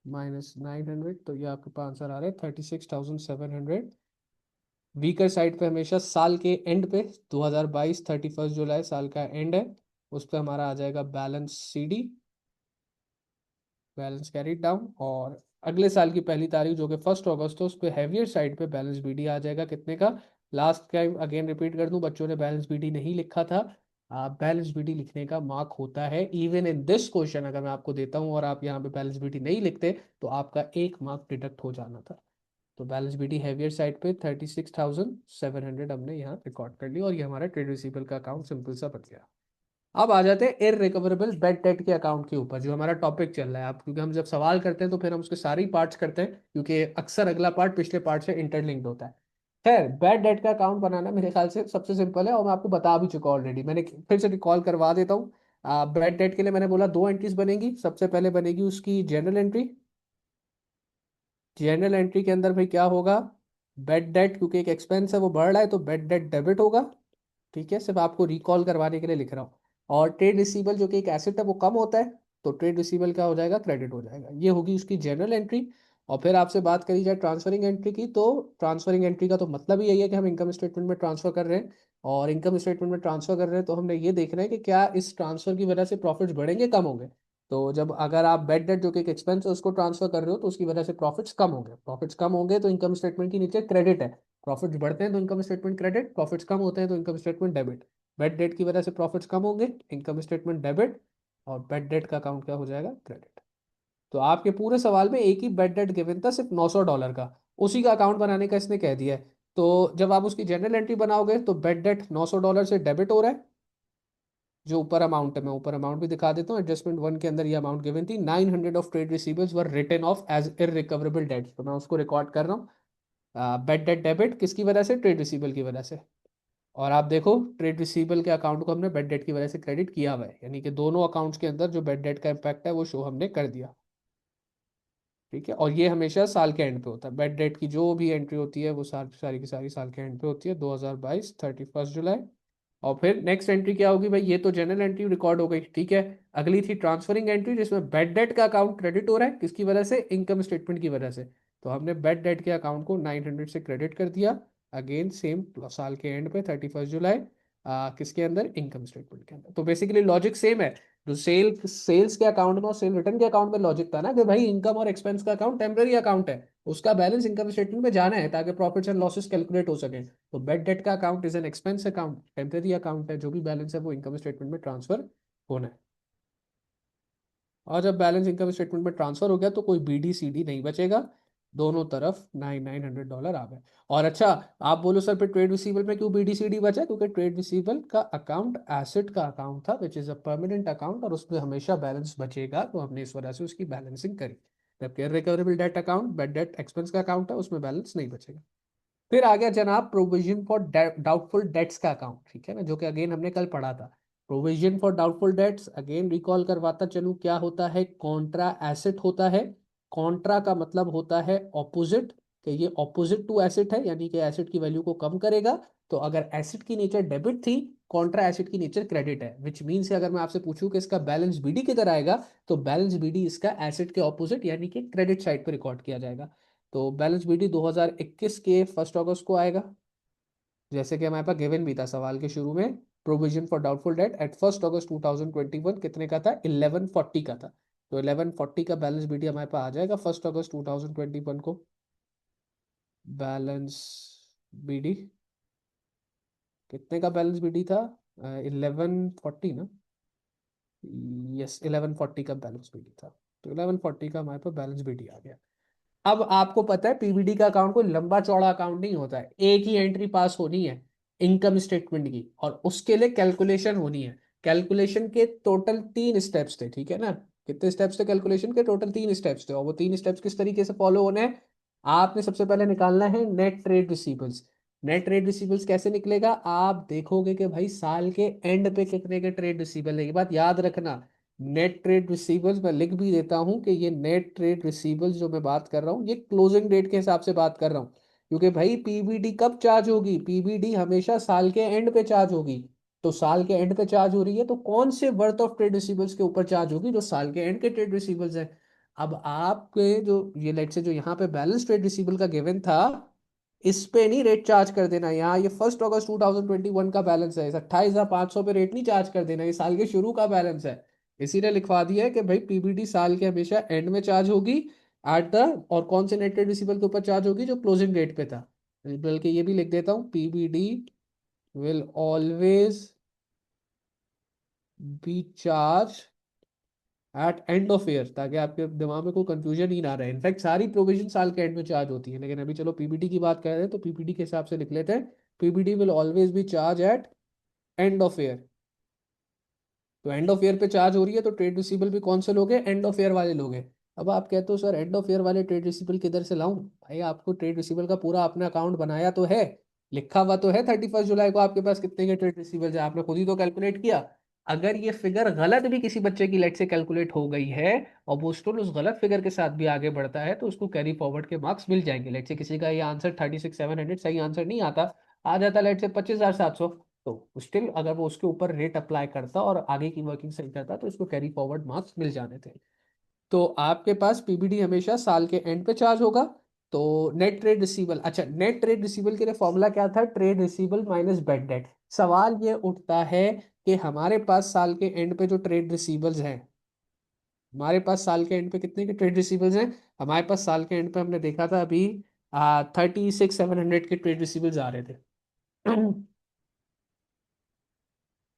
-900। तो ये आपके पास आंसर आ रहा है 36,700। वीकर साइड पे हमेशा साल के एंड पे 2022 31 जुलाई साल का एंड है, उस पर हमारा आ जाएगा balance CD, balance carried down. और अगले साल की पहली तारीख जो कि 1 अगस्त हो, उस पर हैवियर साइड पे बैलेंस बीडी आ जाएगा कितने का। लास्ट टाइम अगेन रिपीट कर दूं, बच्चों ने बैलेंस बीडी नहीं लिखा था। बैलेंस बीडी लिखने का मार्क होता है इवन इन दिस क्वेश्चन, अगर मैं आपको देता हूं और आप यहाँ पे बैलेंस बीडी नहीं लिखते तो आपका एक मार्क डिडक्ट हो जाना था। तो बैलेंस बीडी हैवियर साइड पे 36,700 हमने यहाँ रिकॉर्ड कर लिया और ये हमारा ट्रेड रिसीवेबल का अकाउंट सिंपल सा बन गया। अब आ जाते हैं इररिकवरेबल बैड डेट के अकाउंट के ऊपर, जो हमारा टॉपिक चल रहा है। आप क्योंकि हम जब सवाल करते हैं तो फिर हम उसके सारे ही पार्ट्स करते हैं, क्योंकि अक्सर अगला पार्ट पिछले पार्ट से इंटरलिंक्ड होता है। खैर, बैड डेट का अकाउंट बनाना मेरे ख्याल से सबसे सिंपल है और मैं आपको बता भी चुका ऑलरेडी, मैंने फिर से रिकॉल करवा देता हूँ। बैड डेट के लिए मैंने बोला दो एंट्रीज बनेगी। सबसे पहले बनेगी उसकी जनरल एंट्री। जनरल एंट्री के अंदर भाई क्या होगा, बेड डेट, क्योंकि एक एक्सपेंस है वो बढ़ रहा है तो बेड डेट डेबिट होगा। ठीक है, सिर्फ आपको रिकॉल करवाने के लिए लिख रहा हूँ। और ट्रेड रिसीवेबल जो कि एक एसेट है वो कम होता है, तो ट्रेड रिसीवेबल क्या हो जाएगा, क्रेडिट हो जाएगा। ये होगी उसकी जनरल एंट्री। और फिर आपसे बात करी जाए ट्रांसफरिंग एंट्री की, तो ट्रांसफरिंग एंट्री का तो मतलब ही यही है कि हम इनकम स्टेटमेंट में ट्रांसफर कर रहे हैं। और इनकम स्टेटमेंट में ट्रांसफर कर रहे हैं तो हमने ये देखना है कि क्या इस ट्रांसफर की वजह से प्रॉफिट्स बढ़ेंगे कम होंगे। तो जब अगर आप बेड डेट जो कि एक एक्सपेंस है उसको ट्रांसफर कर रहे हो तो उसकी वजह से प्रॉफिट्स कम होंगे। प्रॉफिट्स कम होंगे तो इनकम स्टेटमेंट के नीचे क्रेडिट है। प्रॉफिट्स बढ़ते हैं तो इनकम स्टेटमेंट क्रेडिट, प्रॉफिट्स कम होते हैं तो income statement debit. Bed date की वजह से प्रॉफिट्स कम होंगे, इनकम स्टेटमेंट डेबिट, और बेड डेट का अकाउंट क्या हो जाएगा, क्रेडिट। तो आपके पूरे सवाल में एक ही बेड डेट गिवन था, सिर्फ $900 का, उसी का अकाउंट बनाने का इसने कह दिया है। तो जब आप उसकी जनरल एंट्री बनाओगे तो बेड डेट $900 से डेबिट हो रहा है। जो ऊपर अमाउंट है, मैं ऊपर अमाउंट भी दिखा देता हूँ। एडजस्टमेंट वन के अंदर ये अमाउंट गिवन थी, 900 of trade receivables were written off as irrecoverable debt, तो मैं उसको रिकॉर्ड कर रहा हूँ। बेड डेट डेबिट किसकी वजह से, ट्रेड रिसीवेबल की वजह से। और आप देखो ट्रेड रिसीवेबल के अकाउंट को हमने बेड डेट की वजह से क्रेडिट किया हुआ है, यानी कि दोनों अकाउंट्स के अंदर जो बेड डेट का इम्पैक्ट है वो शो हमने कर दिया। ठीक है, और ये हमेशा साल के एंड पे होता है। बेड डेट की जो भी एंट्री होती है वो सारी की सारी साल के एंड पे होती है, 2022 31 जुलाई। और फिर नेक्स्ट एंट्री क्या होगी भाई, ये तो जनरल एंट्री रिकॉर्ड हो गई, ठीक है। अगली थी ट्रांसफरिंग एंट्री, जिसमें बेड डेट का अकाउंट क्रेडिट हो रहा है, किसकी वजह से, इनकम स्टेटमेंट की वजह से। तो हमने बेड डेट के अकाउंट को 900 से क्रेडिट कर दिया। अगेन सेम, साल के एंड पे 31 जुलाई, किसके अंदर, इनकम स्टेटमेंट के अंदर। तो बेसिकली लॉजिक सेम है। जो सेल्स के अकाउंट में और सेल रिटर्न के अकाउंट में लॉजिक था ना कि भाई इनकम और एक्सपेंस का अकाउंट टेम्पररी अकाउंट है, उसका बैलेंस इनकम स्टेटमेंट में जाना है ताकि प्रॉफिट्स एंड लॉसेस कैलकुलेट हो सके। तो बेड डेट का account is an expense account, temporary account है, जो भी बैलेंस है वो इनकम स्टेटमेंट में ट्रांसफर होना है। और जब बैलेंस इनकम स्टेटमेंट में ट्रांसफर हो गया तो कोई बीडी सीडी नहीं बचेगा, दोनों तरफ $900 आ गए। और अच्छा, आप बोलो सर फिर ट्रेड रिसीवेबल में क्यों बीडी सीडी बचा, क्योंकि ट्रेड रिसीवेबल का अकाउंट एसेट का अकाउंट था which is a permanent account, और उसमें हमेशा बैलेंस बचेगा, तो हमने इस वजह से उसकी बैलेंसिंग करी। जबकि recoverable debt account bed date expense का अकाउंट है, उसमें बैलेंस नहीं बचेगा। फिर आ गया जनाब प्रोविजन फॉर डाउटफुल डेट्स का अकाउंट, ठीक है ना, जो कि अगेन हमने कल पढ़ा था। Provision for doubtful dates again recall करवाता चलूं, क्या होता है, कॉन्ट्रा एसेट होता है। कॉन्ट्रा का मतलब होता है ऑपोजिट, कि ये ऑपोजिट टू एसेट है, यानी कि एसेट की वैल्यू को कम करेगा। तो अगर एसेट की नेचर डेबिट थी, कॉन्ट्रा एसेट की नेचर क्रेडिट है, विच मीन्स अगर मैं आपसे पूछूं कि इसका बैलेंस बीडी किधर आएगा, तो बैलेंस बीडी इसका एसेट के ऑपोजिट यानी कि क्रेडिट साइड पर रिकॉर्ड किया जाएगा। तो बैलेंस बीडी 2021 के 1 अगस्त को आएगा, जैसे कि हमारे पास गिवन भी था सवाल के शुरू में। Provision for doubtful debt at 1 August 2021 कितने का था, 1140 का था। तो 1140 का बैलेंस बीडी हमारे पास आ जाएगा 1 अगस्त 2021 को। बैलेंस बीडी कितने का बैलेंस बीडी था? 1140 ना? यस, 1140 का बैलेंस बीडी था। तो 1140 का हमारे पास बैलेंस बीडी आ गया। अब आपको पता है पीबीडी का अकाउंट कोई लंबा चौड़ा अकाउंट नहीं होता है, एक ही एंट्री पास होनी है इनकम स्टेटमेंट की, और उसके लिए कैलकुलेशन होनी है। कैलकुलेशन के टोटल 3 स्टेप्स थे, ठीक है ना? कितने स्टेप्स थे कैलकुलेशन के? टोटल 3 स्टेप्स थे, और वो 3 स्टेप्स किस तरीके से फॉलो होने हैं? आपने सबसे पहले निकालना है net trade receivables. Net trade receivables कैसे निकलेगा? आप देखोगे कि भाई साल के एंड पे कितने के ट्रेड रिसीवेबल है, ये बात याद रखना। नेट ट्रेड रिसीवेबल्स मैं लिख भी देता हूं कि ये नेट ट्रेड रिसीवेबल्स जो मैं बात कर रहा हूँ, ये क्लोजिंग डेट के हिसाब से बात कर रहा हूँ। क्योंकि भाई पीबीडी कब चार्ज होगी? पीबीडी हमेशा साल के एंड पे चार्ज होगी। तो साल के एंड पे चार्ज हो रही है, तो कौन से वर्थ ऑफ ट्रेड रिसीवेबल्स के ऊपर चार्ज होगी? जो साल के एंड के ट्रेड रिसीवेबल्स है। अब आपके जो ये लेट से जो यहाँ पे बैलेंस ट्रेड रिसीवेबल का गिवन था, इस पे नहीं रेट चार्ज कर देना। यहाँ ये 1 अगस्त 2021 का बैलेंस है, इस 28,500 पे रेट नहीं चार्ज कर देना, ये साल के शुरू का बैलेंस है। इसीलिए लिखवा दिया है कि भाई पीबीडी साल के हमेशा एंड में चार्ज होगी एट द, और कौन से नेट ट्रेड रिसीवेबल के ऊपर चार्ज होगी? जो क्लोजिंग डेट पे था। बल्कि ये भी लिख देता हूँ, PBD will always B charge at end of year, ताकि आपके दिमाग में कोई कंफ्यूजन ही ना रहे। इनफैक्ट सारी प्रोविजन साल के एंड में चार्ज होती है, लेकिन अभी चलो पीबीडी की बात कर रहे हैं तो पीबीडी के हिसाब से लिख लेते हैं, PBD will always B charge at end of year. तो एंड ऑफ ईयर पे चार्ज हो रही है, तो ट्रेड रिसीबल भी कौन से लोग हैं? एंड ऑफ ईयर वाले लोग हैं। अब आप कहते हो सर एंड ऑफ ईयर वाले ट्रेड रिसीबल किधर से लाऊं? भाई आपको ट्रेड रिसीबल का पूरा अपना अकाउंट बनाया तो है, लिखा हुआ तो है 31 जुलाई को आपके पास कितने के ट्रेड रिसीबल है, आपने खुद ही तो कैलकुलेट किया। अगर ये फिगर गलत भी किसी बच्चे की लेट से कैलकुलेट हो गई है, और वो स्टूडेंट उस गलत फिगर के साथ भी आगे बढ़ता है, तो उसको कैरी फॉरवर्ड के मार्क्स मिल जाएंगे। लेट से किसी का ये आंसर 36,700 सही आंसर नहीं आता, आ जाता लेट से 25,700, तो स्टिल अगर वो उसके ऊपर रेट अप्लाई करता और आगे की वर्किंग सही करता, तो उसको कैरी फॉरवर्ड मार्क्स मिल जाने थे। तो आपके पास पीबीडी हमेशा साल के एंड पे चार्ज होगा। तो नेट ट्रेड रिसीवल, अच्छा नेट ट्रेड रिसीवल के लिए फॉर्मूला क्या था? Trade रिसीवल minus bad debt. सवाल ये उठता है कि हमारे पास साल के एंड पे जो ट्रेड रिसीवल्स हैं, हमारे पास साल के एंड पे कितने के ट्रेड रिसीवल्स हैं? हमारे पास साल के एंड पे हमने देखा था अभी 36,700 के ट्रेड रिसीवल्स आ रहे थे।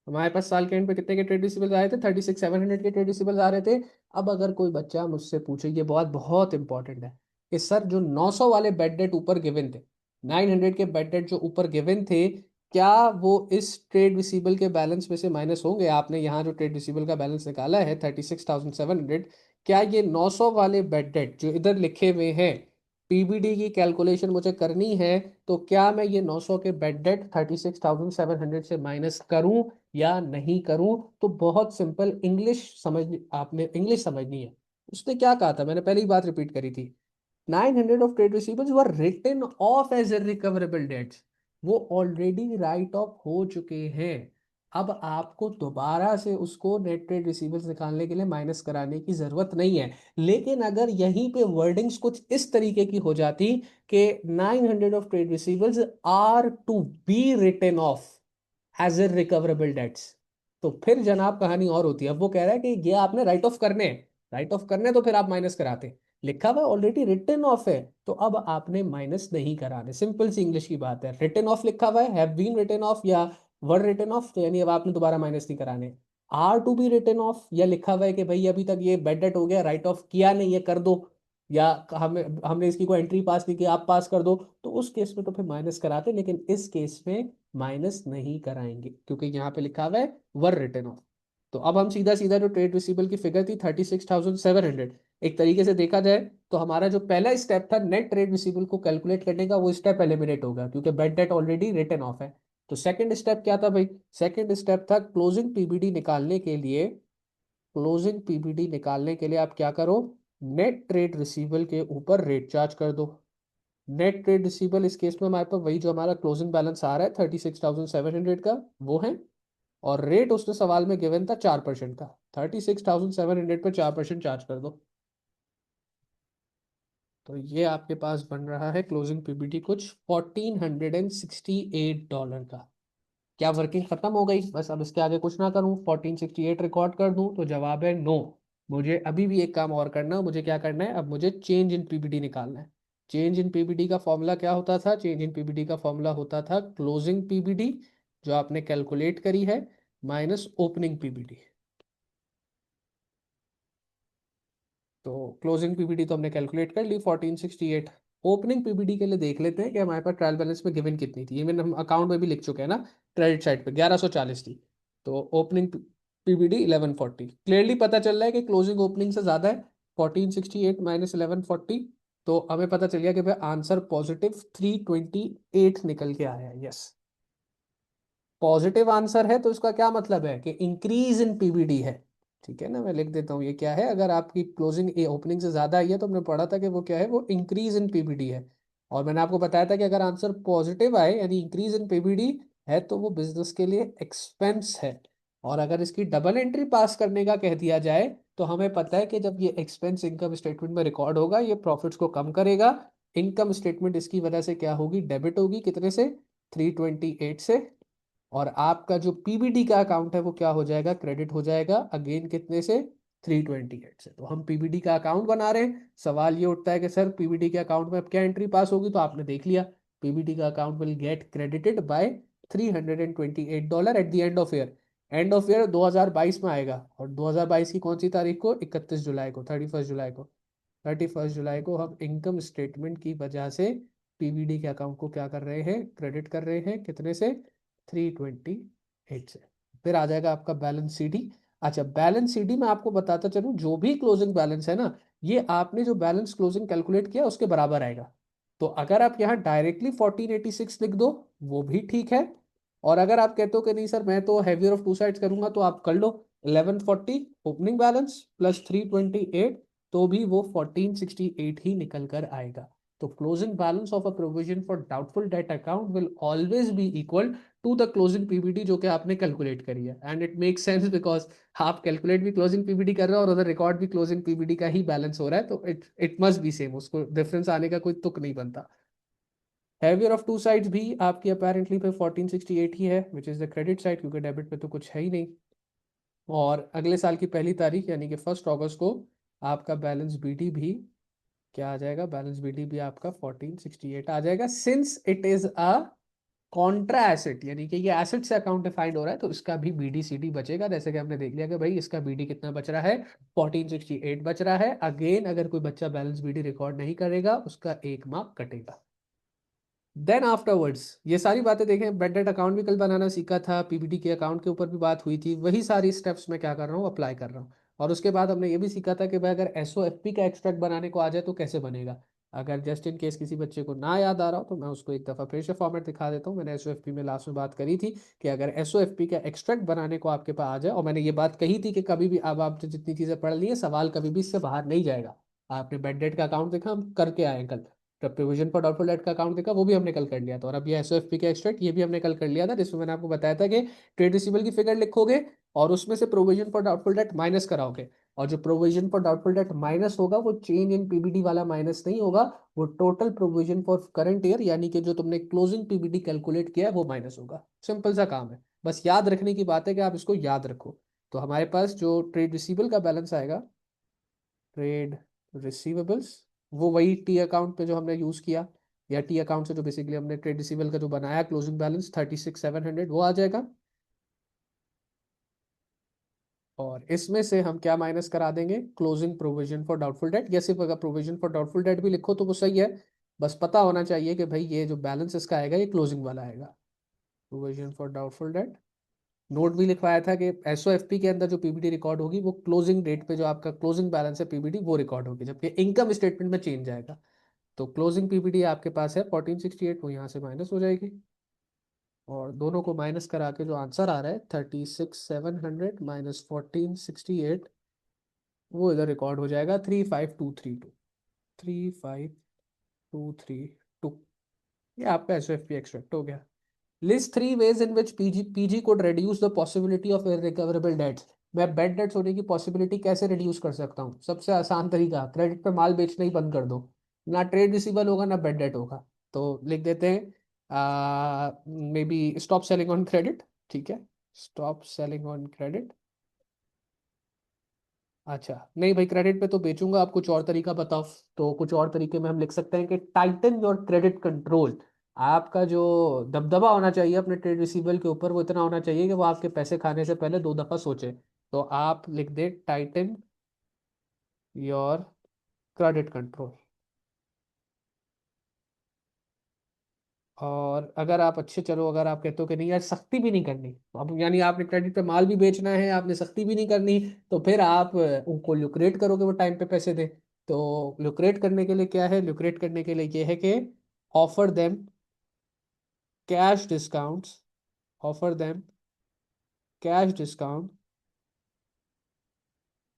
हमारे पास साल के एंड पे कितने के ट्रेड रिसीवेबल्स आए थे? 36,700 के ट्रेड रिसीवेबल्स आ रहे थे। अब अगर कोई बच्चा मुझसे पूछे, ये बहुत बहुत इंपॉर्टेंट है, कि सर जो 900 वाले बेड डेट ऊपर गिवन थे, 900 के बेड डेट जो ऊपर गिवन थे, क्या वो इस ट्रेड रिसीवेबल के बैलेंस में से माइनस होंगे? आपने यहाँ जो ट्रेड रिसीवेबल का बैलेंस निकाला है 36,700, क्या ये 900 वाले बेड डेट जो इधर लिखे हुए हैं, पीबीडी की कैलकुलेशन मुझे करनी है, तो क्या मैं ये 900 के बेड डेट 36,700 से माइनस करूं या नहीं करूं? तो बहुत सिंपल इंग्लिश समझ, आपने इंग्लिश समझनी है। उसने क्या कहा था, मैंने पहली बात रिपीट करी थी, 900 of trade receivables were written off as recoverable debts. वो ऑलरेडी राइट ऑफ हो चुके हैं। अब आपको दोबारा से उसको नेट ट्रेड रिसीवेबल्स निकालने के लिए माइनस कराने की जरूरत नहीं है। लेकिन अगर यहीं पे वर्डिंग्स कुछ इस तरीके की हो जाती कि 900 of trade receivables are to be written off as a recoverable debts, तो फिर जनाब कहानी और होती है। अब वो कह रहा है कि ये आपने राइट ऑफ करने हैं, राइट ऑफ करने तो फिर आप माइनस कराते, लिखा हुआ ऑलरेडी रिटन ऑफ है, तो अब आपने माइनस नहीं कराने। सिंपल सी इंग्लिश की बात है, रिटन ऑफ लिखा हुआ है, हैव बीन रिटन ऑफ या वर रिटन ऑफ, तो यानी अब आपने दोबारा माइनस नहीं कराने। Are to be written off, या लिखा हुआ है कि भाई अभी तक ये बैड डेट हो गया, राइट ऑफ किया नहीं है, कर दो, या हमें हमने इसकी कोई एंट्री पास नहीं की, आप पास कर दो, तो उस केस में तो फिर माइनस कराते, लेकिन इस केस में माइनस नहीं कराएंगे, क्योंकि यहाँ पे लिखा हुआ है वर रिटन ऑफ। तो अब हम सीधा सीधा जो ट्रेड रिसीवेबल की फिगर थी 36,700, एक तरीके से देखा जाए तो हमारा जो पहला स्टेप था नेट ट्रेड रिसीवेबल को कैलकुलेट करने का, वो स्टेप एलिमिनेट होगा, क्योंकि bad debt already written off है। तो सेकंड स्टेप क्या था भाई? सेकंड स्टेप था क्लोजिंग पीबीडी निकालने के लिए, क्लोजिंग पीबीडी निकालने के लिए आप क्या करो? नेट ट्रेड रिसीवेबल के ऊपर रेट चार्ज कर दो। नेट ट्रेड रिसीवेबल इस केस में हमारे पास वही जो हमारा क्लोजिंग बैलेंस आ रहा है 36,700 का, वो है, और रेट उसने सवाल में गिवन था 4% का। 36,700 पे 4% चार्ज कर दो, तो ये आपके पास बन रहा है क्लोजिंग पीबीटी कुछ $1,468 का। क्या वर्किंग खत्म हो गई? बस अब इसके आगे कुछ ना करूं, 1468 रिकॉर्ड कर दूं? तो जवाब है नो। मुझे अभी भी एक काम और करना है। मुझे क्या करना है? अब मुझे चेंज इन पीबीडी निकालना है। चेंज इन पीबीडी का फॉर्मूला क्या होता था? चेंज इन पीबीडी का फॉर्मूला होता था क्लोजिंग पीबीडी जो आपने कैलकुलेट करी है माइनस ओपनिंग पीबीडी। तो क्लोजिंग पीबीडी तो हमने कैलकुलेट कर ली 1468। ओपनिंग पीबीडी के लिए देख लेते हैं कि हमारे पास ट्रायल बैलेंस में गिवन कितनी थी। इवन हम अकाउंट में भी लिख चुके हैं ना, क्रेडिट साइड पे 1140 थी। तो ओपनिंग पीबीडी 1140, क्लियरली पता चल रहा है कि क्लोजिंग ओपनिंग से ज्यादा है। 1468 माइनस 1140, तो हमें पता चल गया कि भाई आंसर पॉजिटिव 328 निकल के आया है। यस, पॉजिटिव आंसर है, तो इसका क्या मतलब है कि इंक्रीज इन पीबीडी है। ठीक है ना, मैं लिख देता हूँ ये क्या है। अगर आपकी क्लोजिंग ओपनिंग से ज्यादा आई है तो हमने पढ़ा था कि वो क्या है, वो इंक्रीज इन पीबीडी है। और मैंने आपको बताया था कि अगर आंसर पॉजिटिव आए यानी इंक्रीज इन पीबीडी है तो वो बिजनेस के लिए एक्सपेंस है। और अगर इसकी डबल एंट्री पास करने का कह दिया जाए तो हमें पता है कि जब ये एक्सपेंस इनकम स्टेटमेंट में रिकॉर्ड होगा ये प्रॉफिट्स को कम करेगा। इनकम स्टेटमेंट इसकी वजह से क्या होगी, डेबिट होगी। कितने से, 328 से। और आपका जो पीबीडी का अकाउंट है वो क्या हो जाएगा, क्रेडिट हो जाएगा अगेन कितने से, 328 से। तो हम पीबीडी का अकाउंट बना रहे हैं। सवाल ये उठता है कि सर पीबीडी के अकाउंट में अब क्या एंट्री पास होगी, तो आपने देख लिया, पीबीडी का account will get credited bye $328 at the end of year. End of year 2022 में आएगा, और 2022 की कौन सी तारीख को, 31 जुलाई को, 31 जुलाई को। 31 जुलाई को हम इनकम स्टेटमेंट की वजह से पीवीडी के अकाउंट को क्या कर रहे हैं, क्रेडिट कर रहे हैं। कितने से, 328 से। फिर आ जाएगा आपका बैलेंस सीडी। अच्छा, बैलेंस सीडी में आपको बताता चलूं, जो भी क्लोजिंग बैलेंस है ना, ये आपने जो बैलेंस क्लोजिंग कैलकुलेट किया उसके बराबर आएगा। तो अगर आप यहाँ डायरेक्टली 1486 लिख दो वो भी ठीक है। और अगर आप कहते हो कि नहीं सर मैं तो हैवियर ऑफ टू साइड्स करूंगा, तो आप कर लो 1140 ओपनिंग बैलेंस प्लस 328, तो भी वो 1468 ही निकल कर आएगा। तो closing balance of a provision for doubtful debt account will always be equal to the closing PBD जो कि आपने कैलकुलेट करी है। And it makes sense because आप कैलकुलेट भी क्लोजिंग पीबीडी कर रहे हो और उधर रिकॉर्ड भी क्लोजिंग पीबीडी का ही बैलेंस हो रहा है, तो इट मस्ट बी सेम, उसको डिफरेंस आने का कोई तुक नहीं बनता। हैवियर ऑफ टू साइड्स भी आपकी अपेरेंटली पे 1468 ही है, which is the credit side, क्योंकि डेबिट पे तो कुछ है ही नहीं। और अगले साल की पहली तारीख यानी कि 1 अगस्त को आपका बैलेंस बीडी भी क्या आ जाएगा, बैलेंस बीडी भी आपका 1468 आ जाएगा। Since it is a Contra asset, यानी कि ये एसेट से अकाउंट डिफाइंड हो रहा है, तो इसका भी बीडी सीडी बचेगा। जैसे कि हमने देख लिया कि भाई इसका बीडी कितना बच रहा है, 1468 बच रहा है। अगेन अगर कोई बच्चा बैलेंस बीडी रिकॉर्ड नहीं करेगा उसका 1 मार्क कटेगा। देन आफ्टरवर्ड्स ये सारी बातें देखें, बेड डेट अकाउंट भी कल बनाना सीखा था, पीबीडी के अकाउंट के ऊपर भी बात हुई थी, वही सारी स्टेप्स मैं क्या कर रहा हूँ, अप्लाई कर रहा हूँ। और उसके बाद हमने ये भी सीखा था कि भाई अगर एसओएफपी का एक्सट्रैक्ट बनाने को आ जाए तो कैसे बनेगा। अगर जस्ट इन केस किसी बच्चे को ना याद आ रहा हो तो मैं उसको एक दफ़ा फिर से फॉर्मेट दिखा देता हूँ। मैंने एसओएफपी में लास्ट में बात करी थी कि अगर एसओएफपी का एक्सट्रैक्ट बनाने को आपके पास आ जाए, और मैंने ये बात कही थी कि कभी भी, अब आपने जितनी चीज़ें पढ़ ली है, सवाल कभी भी इससे बाहर नहीं जाएगा। आपने बेड डेट का अकाउंट देखा, हम करके आए हैं कल। जब प्रोविजन फॉर डाउटफुल डेट का अकाउंट देखा, वो भी हमने कल कर लिया था। और अब ये एसओएफपी का एक्सट्रैक्ट ये भी हमने कल कर लिया था, जिसमें मैंने आपको बताया था कि ट्रेड रिसीवेबल की फिगर लिखोगे और उसमें से provision for doubtful date minus कराओगे। और जो provision for doubtful date minus होगा वो चेंज इन पीबीडी वाला माइनस नहीं होगा, वो total provision for current year यानी कि जो तुमने क्लोजिंग पीबीडी कैलकुलेट किया है वो माइनस होगा। सिंपल सा काम है, बस याद रखने की बात है कि आप इसको याद रखो। तो हमारे पास जो ट्रेड रिसीवेबल का बैलेंस आएगा, ट्रेड रिसीवेबल्स, वो वही टी अकाउंट पे जो हमने यूज किया, या टी अकाउंट से जो बेसिकली हमने ट्रेड रिसीवेबल का जो बनाया क्लोजिंग बैलेंस 36,700 वो आ जाएगा। और इसमें से हम क्या माइनस करा देंगे, closing provision for doubtful date. या सिर्फ अगर प्रोविजन फॉर डाउटफुल डेट भी लिखो तो वो सही है, बस पता होना चाहिए कि भाई ये जो बैलेंस इसका आएगा ये क्लोजिंग वाला आएगा। Provision for doubtful date, note भी लिखवाया था कि एसओएफपी के अंदर जो पीबीडी रिकॉर्ड होगी वो क्लोजिंग डेट पे जो आपका क्लोजिंग बैलेंस है पीबीडी वो रिकॉर्ड होगी, जबकि इनकम स्टेटमेंट में चेंज आएगा। तो क्लोजिंग पीबीडी आपके पास है 1468, वो यहाँ से माइनस हो जाएगी। और दोनों को माइनस करा के जो आंसर आ रहा है 36,700 माइनस 1468, वो इधर रिकॉर्ड हो जाएगा 35232। 35232, ये आपका एस एफ पी एक्सट्रैक्ट हो गया। List 3 ways in which PG PG code reduce the possibility of irrecoverable debts. मैं बेड डेट्स होने की पॉसिबिलिटी कैसे रिड्यूस कर सकता हूँ, सबसे आसान तरीका, क्रेडिट पे माल बेचना ही बंद कर दो। ना ट्रेड रिसीवल होगा ना बेड डेट होगा। तो लिख देते हैं may be stop selling on credit. ठीक है, स्टॉप सेलिंग ऑन क्रेडिट। अच्छा नहीं भाई, क्रेडिट पे तो बेचूंगा, आप कुछ और तरीका बताओ। तो कुछ और तरीके में हम लिख सकते हैं कि टाइटन योर क्रेडिट कंट्रोल। आपका जो दबदबा होना चाहिए अपने ट्रेड रिसीवेबल के ऊपर, वो इतना होना चाहिए कि वो आपके पैसे खाने से पहले 2 दफा सोचे। तो आप लिख दे टाइटन योर क्रेडिट कंट्रोल। और अगर आप अच्छे चलो, अगर आप कहते हो कि नहीं यार सख्ती भी नहीं करनी, तो अब यानी आपने क्रेडिट पे माल भी बेचना है, आपने सख्ती भी नहीं करनी, तो फिर आप उनको ल्यूक्रेट करोगे, वो टाइम पे पैसे दे। तो ल्यूक्रेट करने के लिए क्या है, ल्यूक्रेट करने के लिए ये है कि offer them cash discounts, offer them cash discount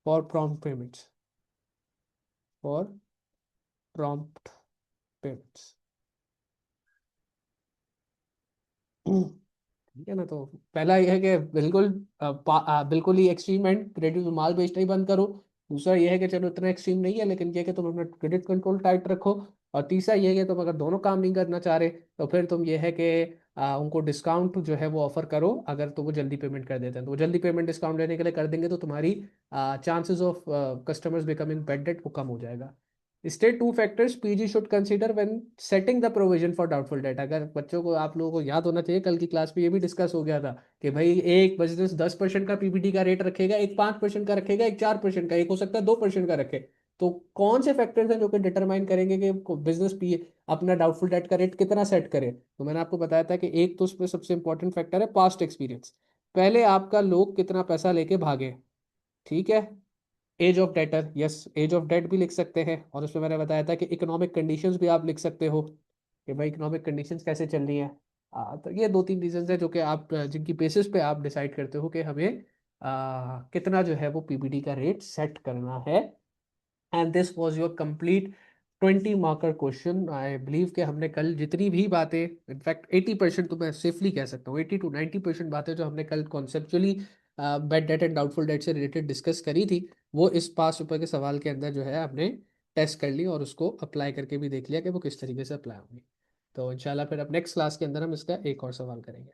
for prompt payments, for prompt payments. ठीक है ना। तो पहला ये है कि बिल्कुल बिल्कुल ही एक्सट्रीम एंड क्रेडिट में माल बेचना ही बंद करो। दूसरा ये है कि चलो इतना एक्सट्रीम नहीं है, लेकिन ये है कि तुम अपना क्रेडिट कंट्रोल टाइट रखो। और तीसरा ये है कि तुम अगर दोनों काम नहीं करना चाह रहे, तो फिर तुम ये है कि उनको डिस्काउंट जो है वो ऑफर करो। अगर तो वो जल्दी पेमेंट कर देते हैं, तो वो जल्दी पेमेंट डिस्काउंट लेने के लिए कर देंगे, तो तुम्हारी chances of customers becoming bed date वो कम हो जाएगा। State two factors PG should consider when setting the provision for doubtful date. अगर बच्चों को, आप लोगों को याद होना चाहिए, कल की क्लास में ये भी डिस्कस हो गया था कि भाई एक बिजनेस 10% का पीबीटी का रेट रखेगा, एक 5% का रखेगा, एक 4% का, एक हो सकता है 2% का रखे। तो कौन से फैक्टर्स हैं जो कि डिटरमाइन करेंगे कि बिजनेस पी अपना डाउटफुल डेट का रेट कितना सेट करे। तो मैंने आपको बताया था कि एक तो उसमें सबसे इंपॉर्टेंट फैक्टर है पास्ट एक्सपीरियंस। पहले आपका लोग कितना पैसा लेके भागे, ठीक है। Age of debtor, yes age of debt भी लिख सकते हैं। और उसमें मैंने बताया था कि इकोनॉमिक कंडीशंस भी आप लिख सकते हो कि भाई इकोनॉमिक कंडीशंस कैसे चल रही हैं। तो ये 2-3 रीजंस है जो कि आप जिनकी बेसिस पे आप डिसाइड करते हो कि हमें कितना जो है वो पीबीडी का रेट सेट करना है। And this was your complete 20 marker question. I believe कि हमने कल जितनी भी बातें, इनफैक्ट 80% तो मैं सेफली कह सकता हूँ, 80 to 90% बातें जो हमने कल conceptually bed date and doubtful debt से रिलेटेड डिस्कस करी थी, वो इस पास ऊपर के सवाल के अंदर जो है हमने टेस्ट कर ली, और उसको अप्लाई करके भी देख लिया कि वो किस तरीके से अप्लाई होंगी। तो इंशाल्लाह फिर अब नेक्स्ट क्लास के अंदर हम इसका एक और सवाल करेंगे।